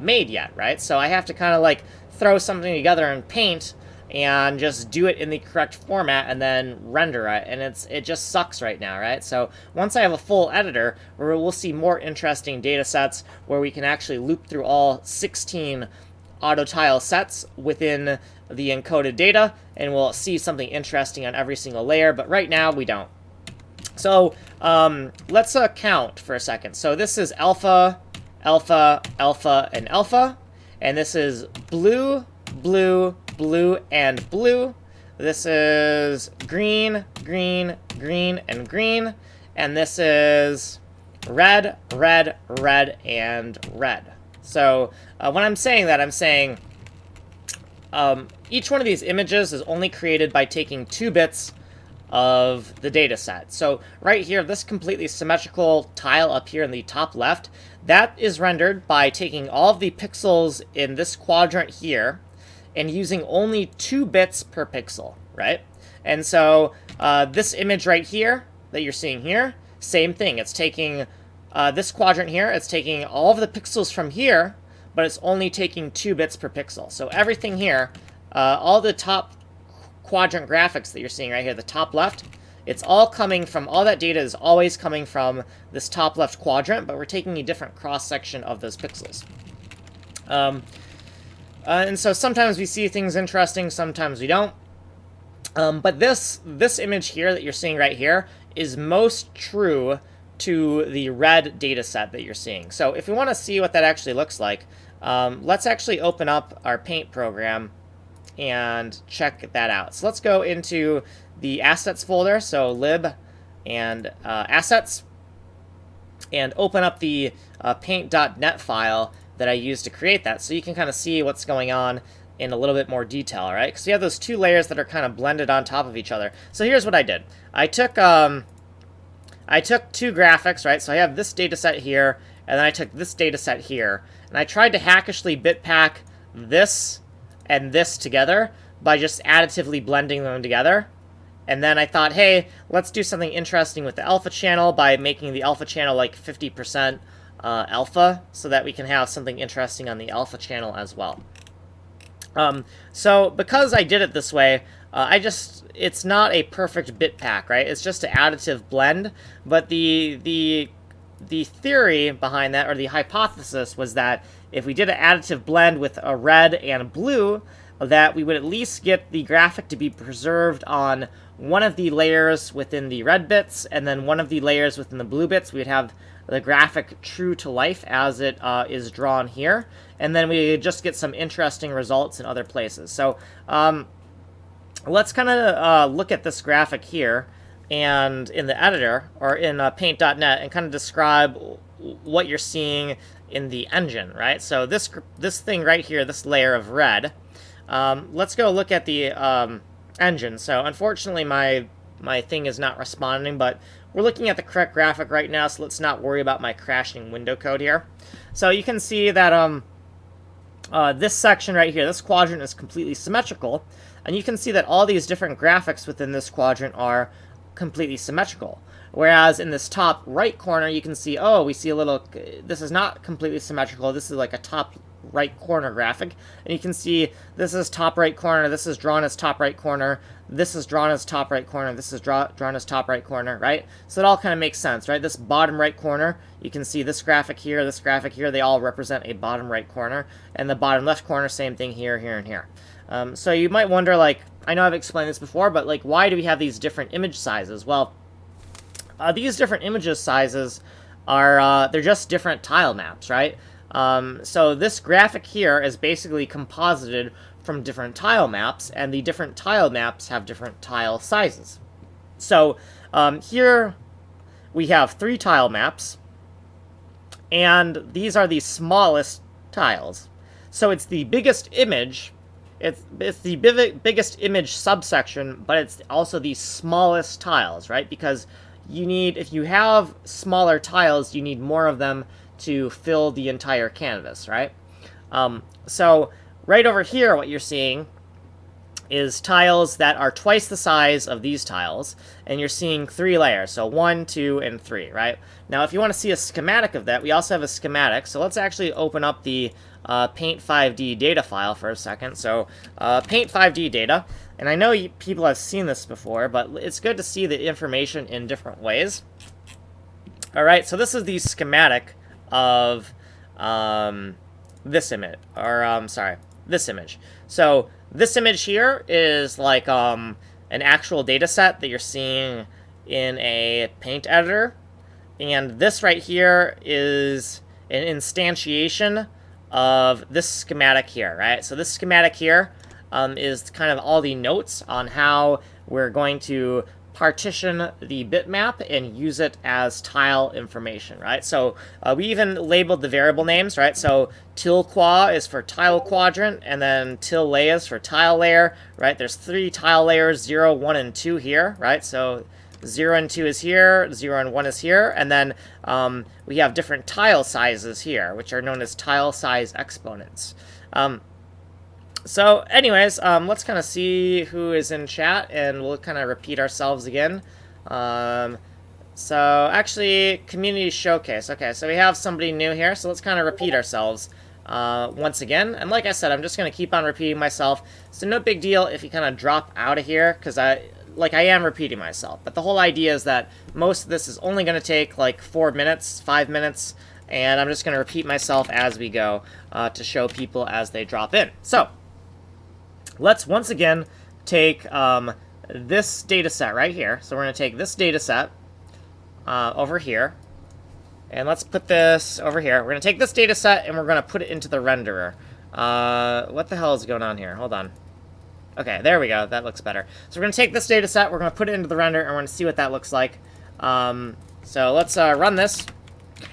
made yet, right? So I have to kind of like throw something together in Paint and just do it in the correct format and then render it, and it just sucks right now, right? So once I have a full editor, where we'll see more interesting data sets where we can actually loop through all 16 auto tile sets within the encoded data, and we'll see something interesting on every single layer, but right now we don't. So let's count for a second. So this is alpha, alpha, alpha, and alpha, and this is blue, blue, blue, and blue. This is green, green, green, and green. And this is red, red, red, and red. So when I'm saying that, I'm saying each one of these images is only created by taking 2 bits of the data set. So right here, this completely symmetrical tile up here in the top left, that is rendered by taking all of the pixels in this quadrant here and using only 2 bits per pixel, right? And so this image right here that you're seeing here, same thing. It's taking this quadrant here, it's taking all of the pixels from here, but it's only taking 2 bits per pixel. So everything here, all the top quadrant graphics that you're seeing right here, the top left, it's all coming from, all that data is always coming from this top left quadrant, but we're taking a different cross-section of those pixels. And so sometimes we see things interesting, sometimes we don't. But this image here that you're seeing right here is most true to the red data set that you're seeing. So if we want to see what that actually looks like, let's actually open up our Paint program and check that out. So let's go into the Assets folder, so lib and Assets, and open up the paint.net file that I used to create that, so you can kind of see what's going on in a little bit more detail, right? Because you have those 2 layers that are kind of blended on top of each other. So here's what I did. I took 2 graphics, right? So I have this data set here, and then I took this data set here, and I tried to hackishly bitpack this and this together by just additively blending them together. And then I thought, hey, let's do something interesting with the alpha channel by making the alpha channel like 50% alpha, so that we can have something interesting on the alpha channel as well. So because I did it this way, it's not a perfect bit pack, right? It's just an additive blend, but the theory behind that, or the hypothesis, was that if we did an additive blend with a red and blue, that we would at least get the graphic to be preserved on one of the layers within the red bits, and then one of the layers within the blue bits. We'd have the graphic true to life as it is drawn here, and then we just get some interesting results in other places. So let's kind of look at this graphic here, and in the editor, or in paint.net, and kind of describe what you're seeing in the engine, right? So this thing right here, this layer of red, let's go look at the engine. So unfortunately my thing is not responding, but we're looking at the correct graphic right now, so let's not worry about my crashing window code here. So you can see that this section right here, this quadrant, is completely symmetrical, and you can see that all these different graphics within this quadrant are completely symmetrical. Whereas in this top right corner, you can see, oh, we see a little, this is not completely symmetrical, this is like a top right corner graphic. And you can see this is top right corner, this is drawn as top right corner, this is drawn as top right corner, this is drawn as top right corner, right? So it all kind of makes sense, right? This bottom right corner, you can see this graphic here, they all represent a bottom right corner. And the bottom left corner, same thing here, here, and here. So you might wonder, like, I know I've explained this before, but like, why do we have these different image sizes? Well, these different images sizes are, they're just different tile maps, right? So this graphic here is basically composited from different tile maps, and the different tile maps have different tile sizes. So here we have 3 tile maps, and these are the smallest tiles. So it's the biggest image. It's the biggest image subsection, but it's also the smallest tiles, right? Because you need, if you have smaller tiles, you need more of them to fill the entire canvas, right? So right over here, what you're seeing is tiles that are twice the size of these tiles, and you're seeing 3 layers, so 1, 2, and 3, right? Now, if you want to see a schematic of that, we also have a schematic, so let's actually open up the PAINT5D data file for a second. So PAINT5D data, and I know people have seen this before, but it's good to see the information in different ways. All right, so this is the schematic of this image, or this image. So this image here is like an actual data set that you're seeing in a Paint editor, and this right here is an instantiation of this schematic here, right? So this schematic here is kind of all the notes on how we're going to partition the bitmap and use it as tile information, right? So we even labeled the variable names, right? So til-qua is for tile quadrant, and then til-lay is for tile layer, right? There's 3 tile layers, 0, 1, and 2 here, right? So 0 and 2 is here, 0 and 1 is here, and then we have different tile sizes here, which are known as tile size exponents. So anyways, let's kind of see who is in chat, and we'll kind of repeat ourselves again. So actually, community showcase. Okay, so we have somebody new here, so let's kind of repeat ourselves once again. And like I said, I'm just going to keep on repeating myself, so no big deal if you kind of drop out of here, because I am repeating myself. But the whole idea is that most of this is only going to take like 4 minutes, 5 minutes, and I'm just going to repeat myself as we go to show people as they drop in. So let's once again take this data set right here. So we're going to take this data set over here, and let's put this over here. We're going to take this data set, and we're going to put it into the renderer. What the hell is going on here? Hold on. Okay, there we go. That looks better. So we're going to take this data set, we're going to put it into the render, and we're going to see what that looks like. So let's run this,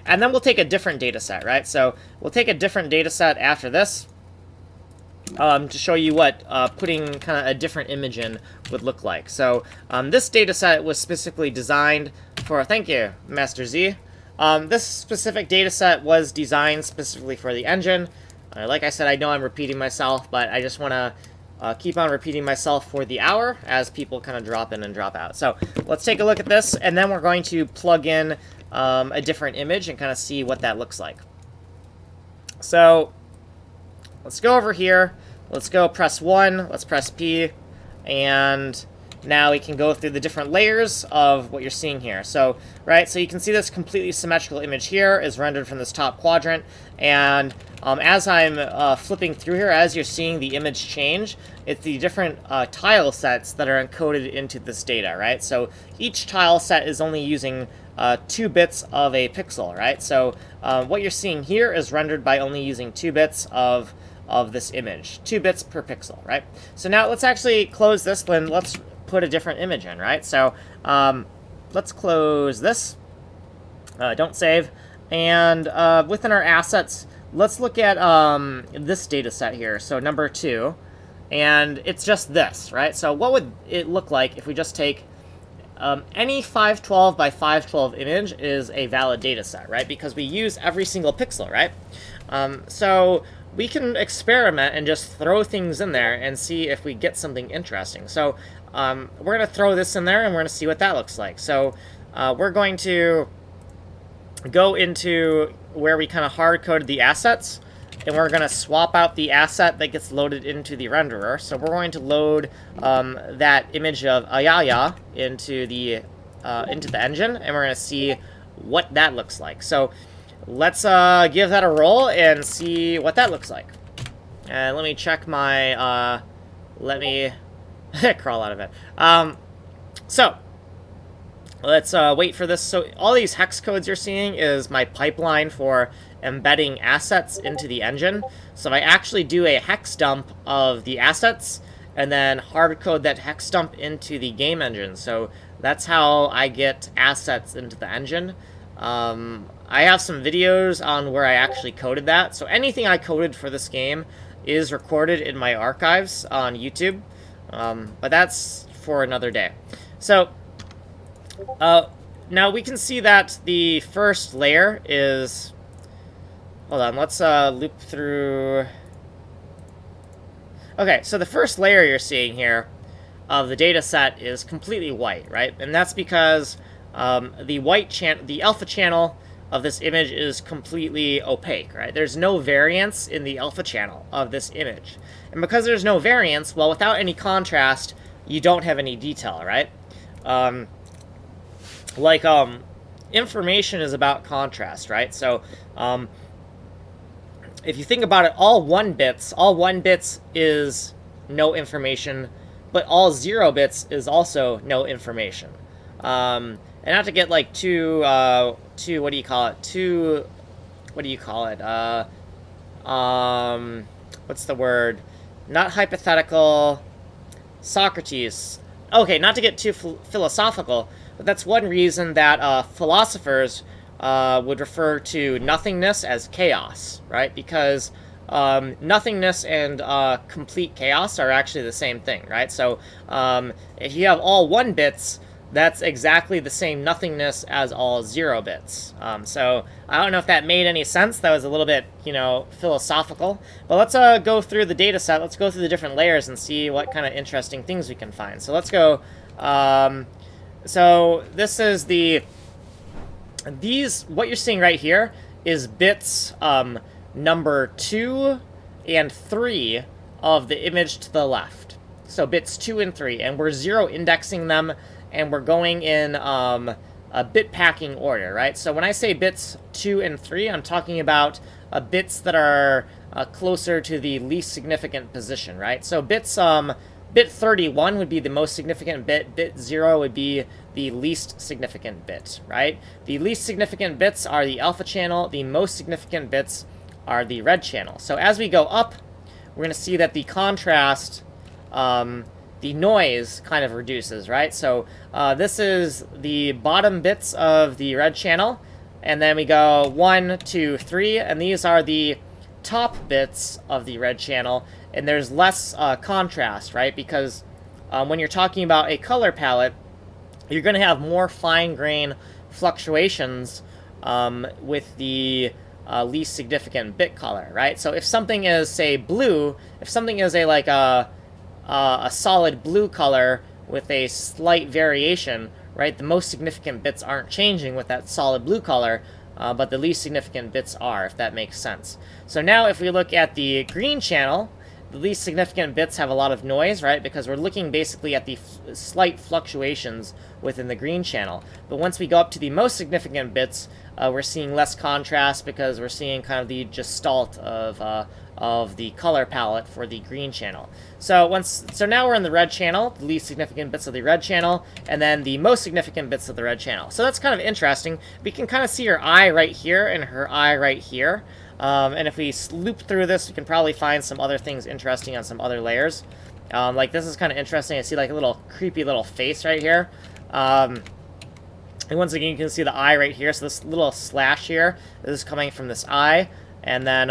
and then we'll take a different data set, right? So we'll take a different data set after this, to show you what putting kind of a different image in would look like. So this data set was specifically designed for, thank you, Master Z. This specific data set was designed specifically for the engine. Like I said, I know I'm repeating myself, but I just want to keep on repeating myself for the hour as people kind of drop in and drop out. So let's take a look at this, and then we're going to plug in a different image and kind of see what that looks like. So let's go over here, let's go press 1, let's press P, and now we can go through the different layers of what you're seeing here. So, right, so you can see this completely symmetrical image here is rendered from this top quadrant, and as I'm flipping through here, as you're seeing the image change, it's the different tile sets that are encoded into this data, right? So each tile set is only using 2 bits of a pixel, right? So what you're seeing here is rendered by only using 2 bits of this image, 2 bits per pixel, right? So now let's actually close this, then let's put a different image in, right? So let's close this, don't save, and within our assets, let's look at this data set here, so number 2, and it's just this, right? So what would it look like if we just take any 512 by 512 image is a valid data set, right? Because we use every single pixel, right? So we can experiment and just throw things in there and see if we get something interesting. So we're going to throw this in there, and we're going to see what that looks like. So we're going to go into where we kind of hard-coded the assets, and we're going to swap out the asset that gets loaded into the renderer. So we're going to load that image of Ayaya into the engine, and we're going to see what that looks like. So let's give that a roll and see what that looks like. And let me check my, let me crawl out of it. So let's wait for this. So all these hex codes you're seeing is my pipeline for embedding assets into the engine. So I actually do a hex dump of the assets and then hard code that hex dump into the game engine. So that's how I get assets into the engine. I have some videos on where I actually coded that. So anything I coded for this game is recorded in my archives on YouTube. But that's for another day. So now we can see that the first layer is... Hold on, let's loop through... Okay, so the first layer you're seeing here of the data set is completely white, right? And that's because the alpha channel of this image is completely opaque, right? There's no variance in the alpha channel of this image. And because there's no variance, well, without any contrast, you don't have any detail, right? Information is about contrast, right? So, if you think about it, all 1 bits is no information, but all 0 bits is also no information. And not to get like too what do you call it? What's the word? Not hypothetical. Socrates. Okay, not to get too philosophical, but that's one reason that philosophers would refer to nothingness as chaos, right? Because nothingness and complete chaos are actually the same thing, right? So if you have all 1 bits, that's exactly the same nothingness as all 0 bits. So I don't know if that made any sense. That was a little bit, philosophical. But let's go through the data set. Let's go through the different layers and see what kind of interesting things we can find. So let's go. So this is what you're seeing right here is bits number 2 and 3 of the image to the left. So bits 2 and 3, and we're 0 indexing them, and we're going in a bit packing order, right? So when I say bits 2 and 3, I'm talking about bits that are closer to the least significant position, right? So bit 31 would be the most significant bit. Bit 0 would be the least significant bit, right? The least significant bits are the alpha channel. The most significant bits are the red channel. So as we go up, we're going to see that the contrast, the noise kind of reduces, right? So this is the bottom bits of the red channel, and then we go 1, 2, 3, and these are the top bits of the red channel, and there's less contrast, right? Because when you're talking about a color palette, you're going to have more fine-grain fluctuations with the least significant bit color, right? So if something is, say, blue, if something is a solid blue color with a slight variation, right, the most significant bits aren't changing with that solid blue color, but the least significant bits are, if that makes sense. So now if we look at the green channel, the least significant bits have a lot of noise, right, because we're looking basically at the slight fluctuations within the green channel. But once we go up to the most significant bits, we're seeing less contrast because we're seeing kind of the gestalt of the color palette for the green channel. So now we're in the red channel, the least significant bits of the red channel, and then the most significant bits of the red channel. So that's kind of interesting. We can kind of see her eye right here and her eye right here. And if we loop through this, we can probably find some other things interesting on some other layers. Like this is kind of interesting. I see like a little creepy little face right here. And once again, you can see the eye right here. So this little slash here, this is coming from this eye. And then,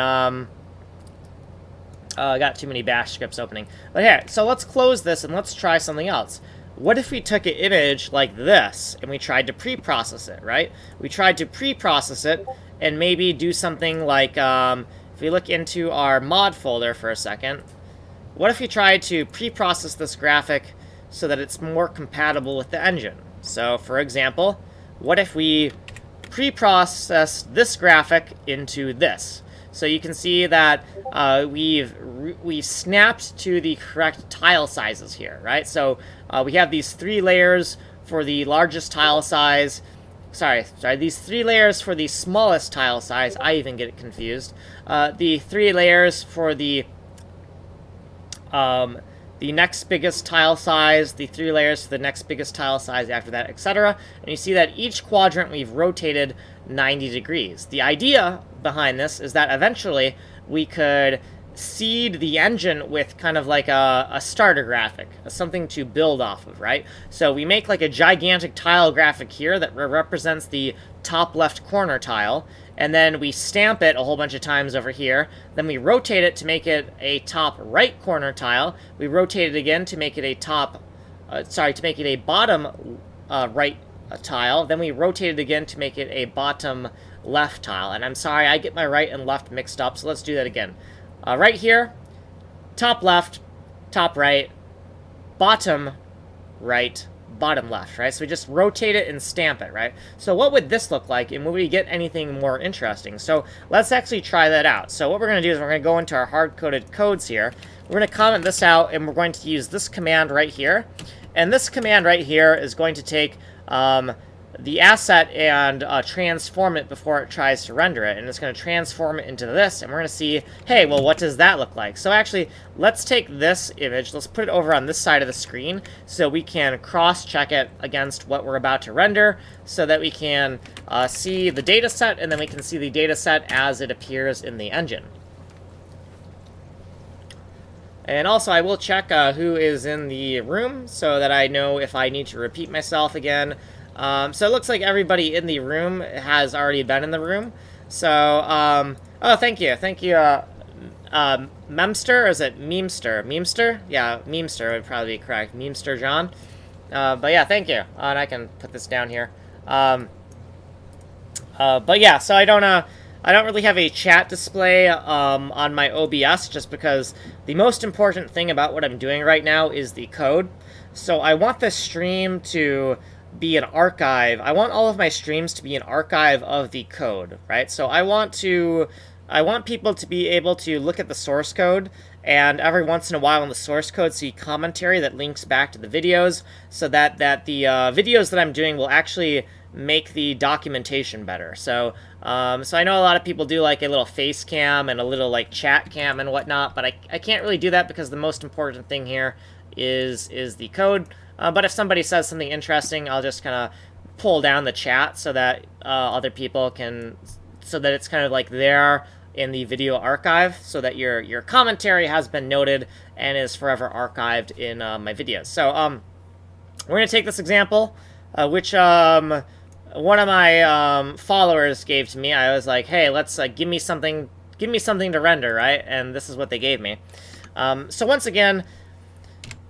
I got too many bash scripts opening. But here, so let's close this and let's try something else. What if we took an image like this and we tried to pre-process it, right? We tried to pre-process it and maybe do something like, if we look into our mod folder for a second, what if we tried to pre-process this graphic so that it's more compatible with the engine? So, for example, what if we pre-processed this graphic into this. So you can see that we've snapped to the correct tile sizes here, right? So we have these 3 layers for the largest tile size. Sorry, these 3 layers for the smallest tile size. I even get confused. The 3 layers for the next biggest tile size, the 3 layers for the next biggest tile size after that, etc. And you see that each quadrant we've rotated 90 degrees. The idea behind this is that eventually we could seed the engine with kind of like a starter graphic, something to build off of, right? So we make like a gigantic tile graphic here that represents the top left corner tile, and then we stamp it a whole bunch of times over here. Then we rotate it to make it a top right corner tile. We rotate it again to make it a bottom right tile. Then we rotate it again to make it a bottom left tile. And I'm sorry, I get my right and left mixed up, so let's do that again. Right here, top left, top right, bottom right, bottom left, right? So we just rotate it and stamp it, right? So what would this look like, and would we get anything more interesting? So let's actually try that out. So what we're going to do is we're going to go into our hard-coded codes here. We're going to comment this out, and we're going to use this command right here. And this command right here is going to take the asset and transform it before it tries to render it. And it's going to transform it into this, and we're going to see, hey, well, what does that look like? So actually, let's take this image, let's put it over on this side of the screen so we can cross-check it against what we're about to render so that we can see the data set, and then we can see the data set as it appears in the engine. And also, I will check who is in the room so that I know if I need to repeat myself again. So it looks like everybody in the room has already been in the room. So, oh, thank you. Thank you, Memster, or is it Memester? Memester? Yeah, Memester would probably be correct. Memester John. But yeah, thank you. And I can put this down here. But yeah, so I don't really have a chat display on my OBS, just because the most important thing about what I'm doing right now is the code. So I want this stream to be an archive. I want all of my streams to be an archive of the code, right? So I want people to be able to look at the source code, and every once in a while in the source code see commentary that links back to the videos, so that the videos that I'm doing will actually make the documentation better. So so I know a lot of people do like a little face cam and a little like chat cam and whatnot, but I can't really do that because the most important thing here is the code. But if somebody says something interesting, I'll just kind of pull down the chat so that other people can, so that it's kind of like there in the video archive, so that your commentary has been noted and is forever archived in my videos. So we're going to take this example, which one of my followers gave to me. I was like, hey, let's give me something to render, right? And this is what they gave me. So once again,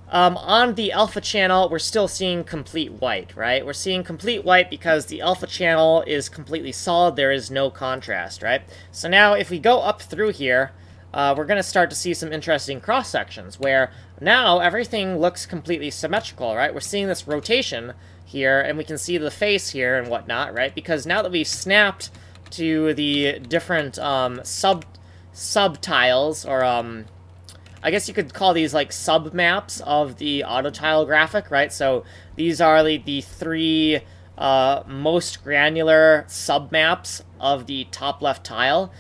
on the alpha channel, we're still seeing complete white, right? We're seeing complete white because the alpha channel is completely solid. There is no contrast, right? So now if we go up through here, we're going to start to see some interesting cross-sections where now everything looks completely symmetrical, right? We're seeing this rotation here, and we can see the face here and whatnot, right? Because now that we've snapped to the different sub-tiles, or I guess you could call these like sub-maps of the auto tile graphic, right? So these are the 3 most granular sub-maps of the top left tile.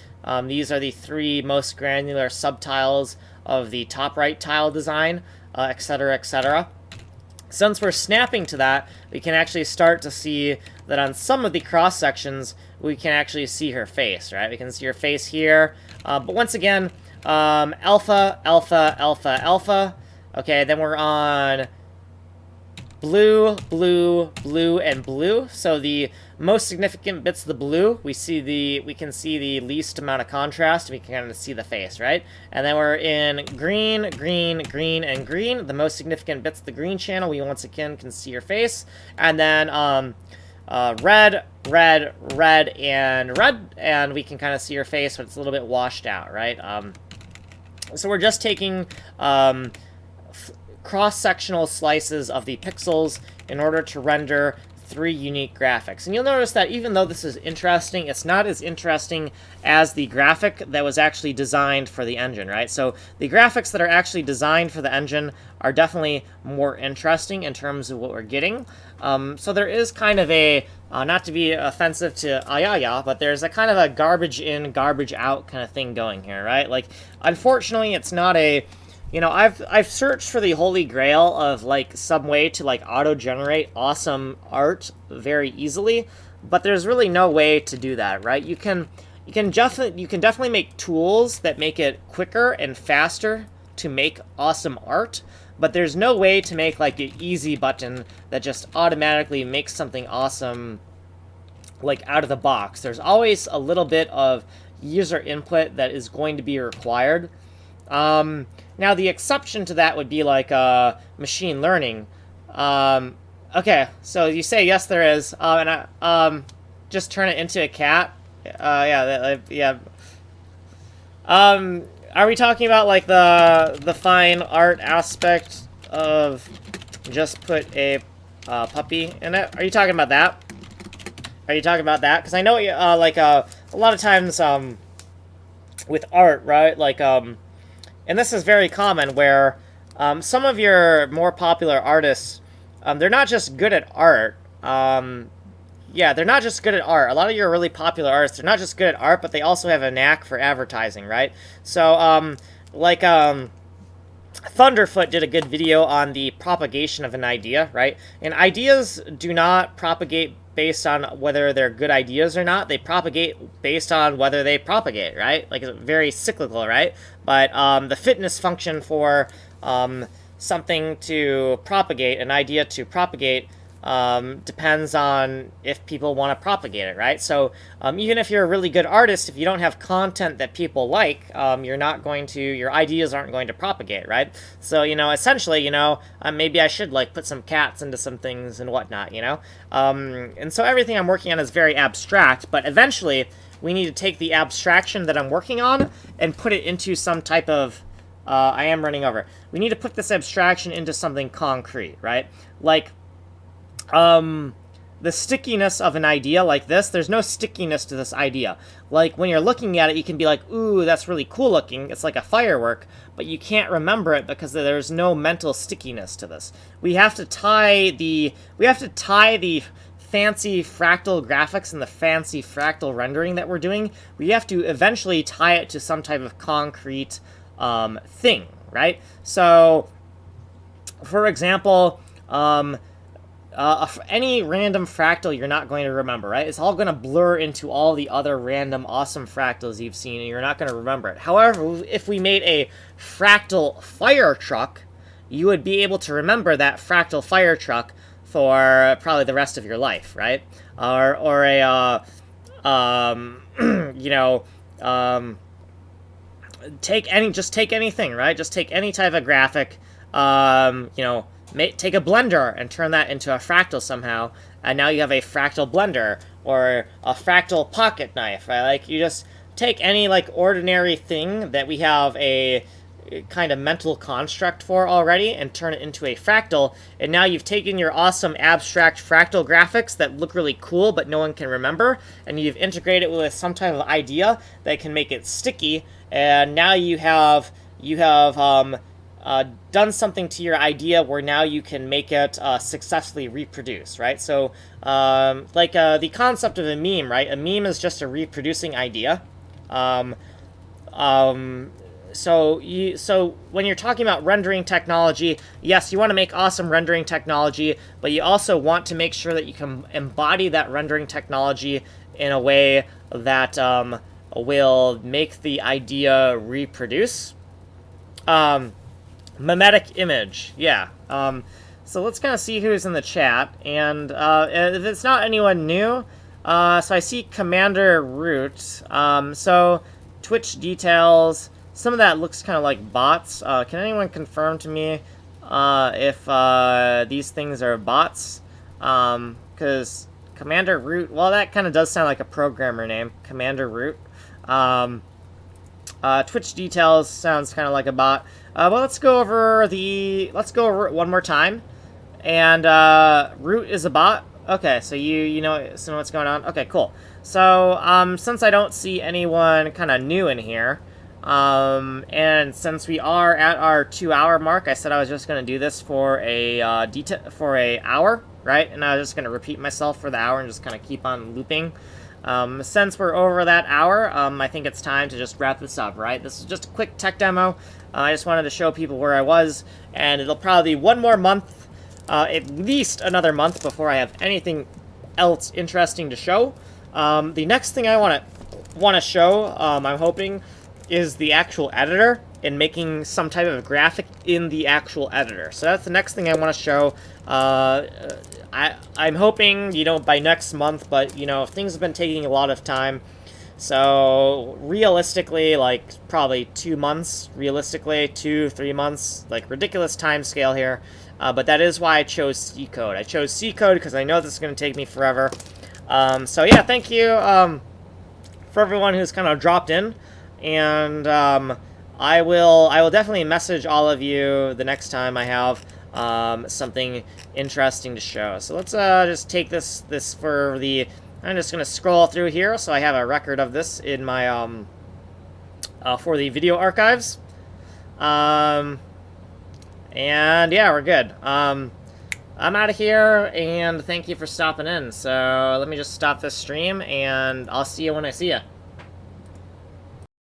These are the 3 most granular sub-tiles of the top right tile design, etc., etc. Since we're snapping to that, we can actually start to see that on some of the cross-sections, we can actually see her face, right? We can see her face here. But once again, alpha, alpha, alpha, alpha. Okay, then we're on blue, blue, blue, and blue. So the most significant bits of the blue, we can see the least amount of contrast. We can kind of see the face, right? And then we're in green, green, green, and green. The most significant bits of the green channel, we once again can see her face. And then red, red, red, and red, and we can kind of see her face, but it's a little bit washed out, right? So we're just taking cross-sectional slices of the pixels in order to render 3 unique graphics. And you'll notice that even though this is interesting, it's not as interesting as the graphic that was actually designed for the engine, right? So the graphics that are actually designed for the engine are definitely more interesting in terms of what we're getting. So there is kind of a, not to be offensive to Ayaya, but there's a kind of a garbage in, garbage out kind of thing going here, right? Like, unfortunately, it's not a... You know, I've searched for the holy grail of, like, some way to, like, auto-generate awesome art very easily, but there's really no way to do that, right? You can definitely make tools that make it quicker and faster to make awesome art, but there's no way to make, like, an easy button that just automatically makes something awesome, like, out of the box. There's always a little bit of user input that is going to be required. Now, the exception to that would be, like, machine learning. Okay, so you say, yes, there is. And just turn it into a cat. Yeah. Are we talking about, like, the fine art aspect of just put a puppy in it? Are you talking about that? Because I know, like, a lot of times, with art, right? Like, and this is very common, where some of your more popular artists, they're not just good at art. Yeah, they're not just good at art. A lot of your really popular artists, they're not just good at art, but they also have a knack for advertising, right? So, like, Thunderfoot did a good video on the propagation of an idea, right? And ideas do not propagate based on whether they're good ideas or not. They propagate based on whether they propagate, right? Like, it's very cyclical, right? But the fitness function for something to propagate, an idea to propagate, depends on if people want to propagate it, right? So even if you're a really good artist, if you don't have content that people like, your ideas aren't going to propagate, right? So, you know, essentially, you know, maybe I should, like, put some cats into some things and whatnot, you know? And so everything I'm working on is very abstract, but eventually we need to take the abstraction that I'm working on and put it into some type of, I am running over. We need to put this abstraction into something concrete, right? Like, the stickiness of an idea like this, there's no stickiness to this idea. Like, when you're looking at it, you can be like, ooh, that's really cool looking, it's like a firework, but you can't remember it because there's no mental stickiness to this. We have to tie the fancy fractal graphics and the fancy fractal rendering that we're doing, we have to eventually tie it to some type of concrete thing, right? So, for example, any random fractal you're not going to remember, right? It's all going to blur into all the other random awesome fractals you've seen, and you're not going to remember it. However, if we made a fractal fire truck, you would be able to remember that fractal fire truck for probably the rest of your life, right? Or a, you know, take anything, right? Just take any type of graphic, you know, take a blender and turn that into a fractal somehow, and now you have a fractal blender, or a fractal pocket knife, right? Like, you just take any, like, ordinary thing that we have a kind of mental construct for already and turn it into a fractal, and now you've taken your awesome abstract fractal graphics that look really cool but no one can remember, and you've integrated it with some type of idea that can make it sticky, and now you have done something to your idea where now you can make it successfully reproduce, right? So, like the concept of a meme, right? A meme is just a reproducing idea. So when you're talking about rendering technology, yes, you want to make awesome rendering technology, but you also want to make sure that you can embody that rendering technology in a way that will make the idea reproduce. Mimetic image, yeah. So let's kind of see who's in the chat, and if it's not anyone new, so I see Commander Root. So Twitch details, some of that looks kind of like bots. Can anyone confirm to me if these things are bots? Because Commander Root, well, that kind of does sound like a programmer name, Commander Root. Twitch details sounds kind of like a bot. But let's go over it one more time. And Root is a bot. Okay, so you know what's going on? Okay, cool. So, since I don't see anyone kind of new in here, and since we are at our 2-hour mark, I said I was just going to do this for a hour, right? And I was just going to repeat myself for the hour and just kind of keep on looping. Since we're over that hour, I think it's time to just wrap this up, right? This is just a quick tech demo. I just wanted to show people where I was, and it'll probably be one more month, at least another month before I have anything else interesting to show. The next thing I want to show, I'm hoping, is the actual editor and making some type of graphic in the actual editor. So that's the next thing I want to show. I'm hoping, by next month, but, things have been taking a lot of time. So, realistically, like, probably 2 months, realistically, 2-3 months, like, ridiculous time scale here. But that is why I chose C code. I chose C code because I know this is going to take me forever. So yeah, thank you for everyone who's kind of dropped in, and I will definitely message all of you the next time I have something interesting to show. So let's just take this for the. I'm just gonna scroll through here so I have a record of this in my for the video archives. And yeah, we're good. I'm out of here, and thank you for stopping in. So let me just stop this stream, and I'll see you when I see you.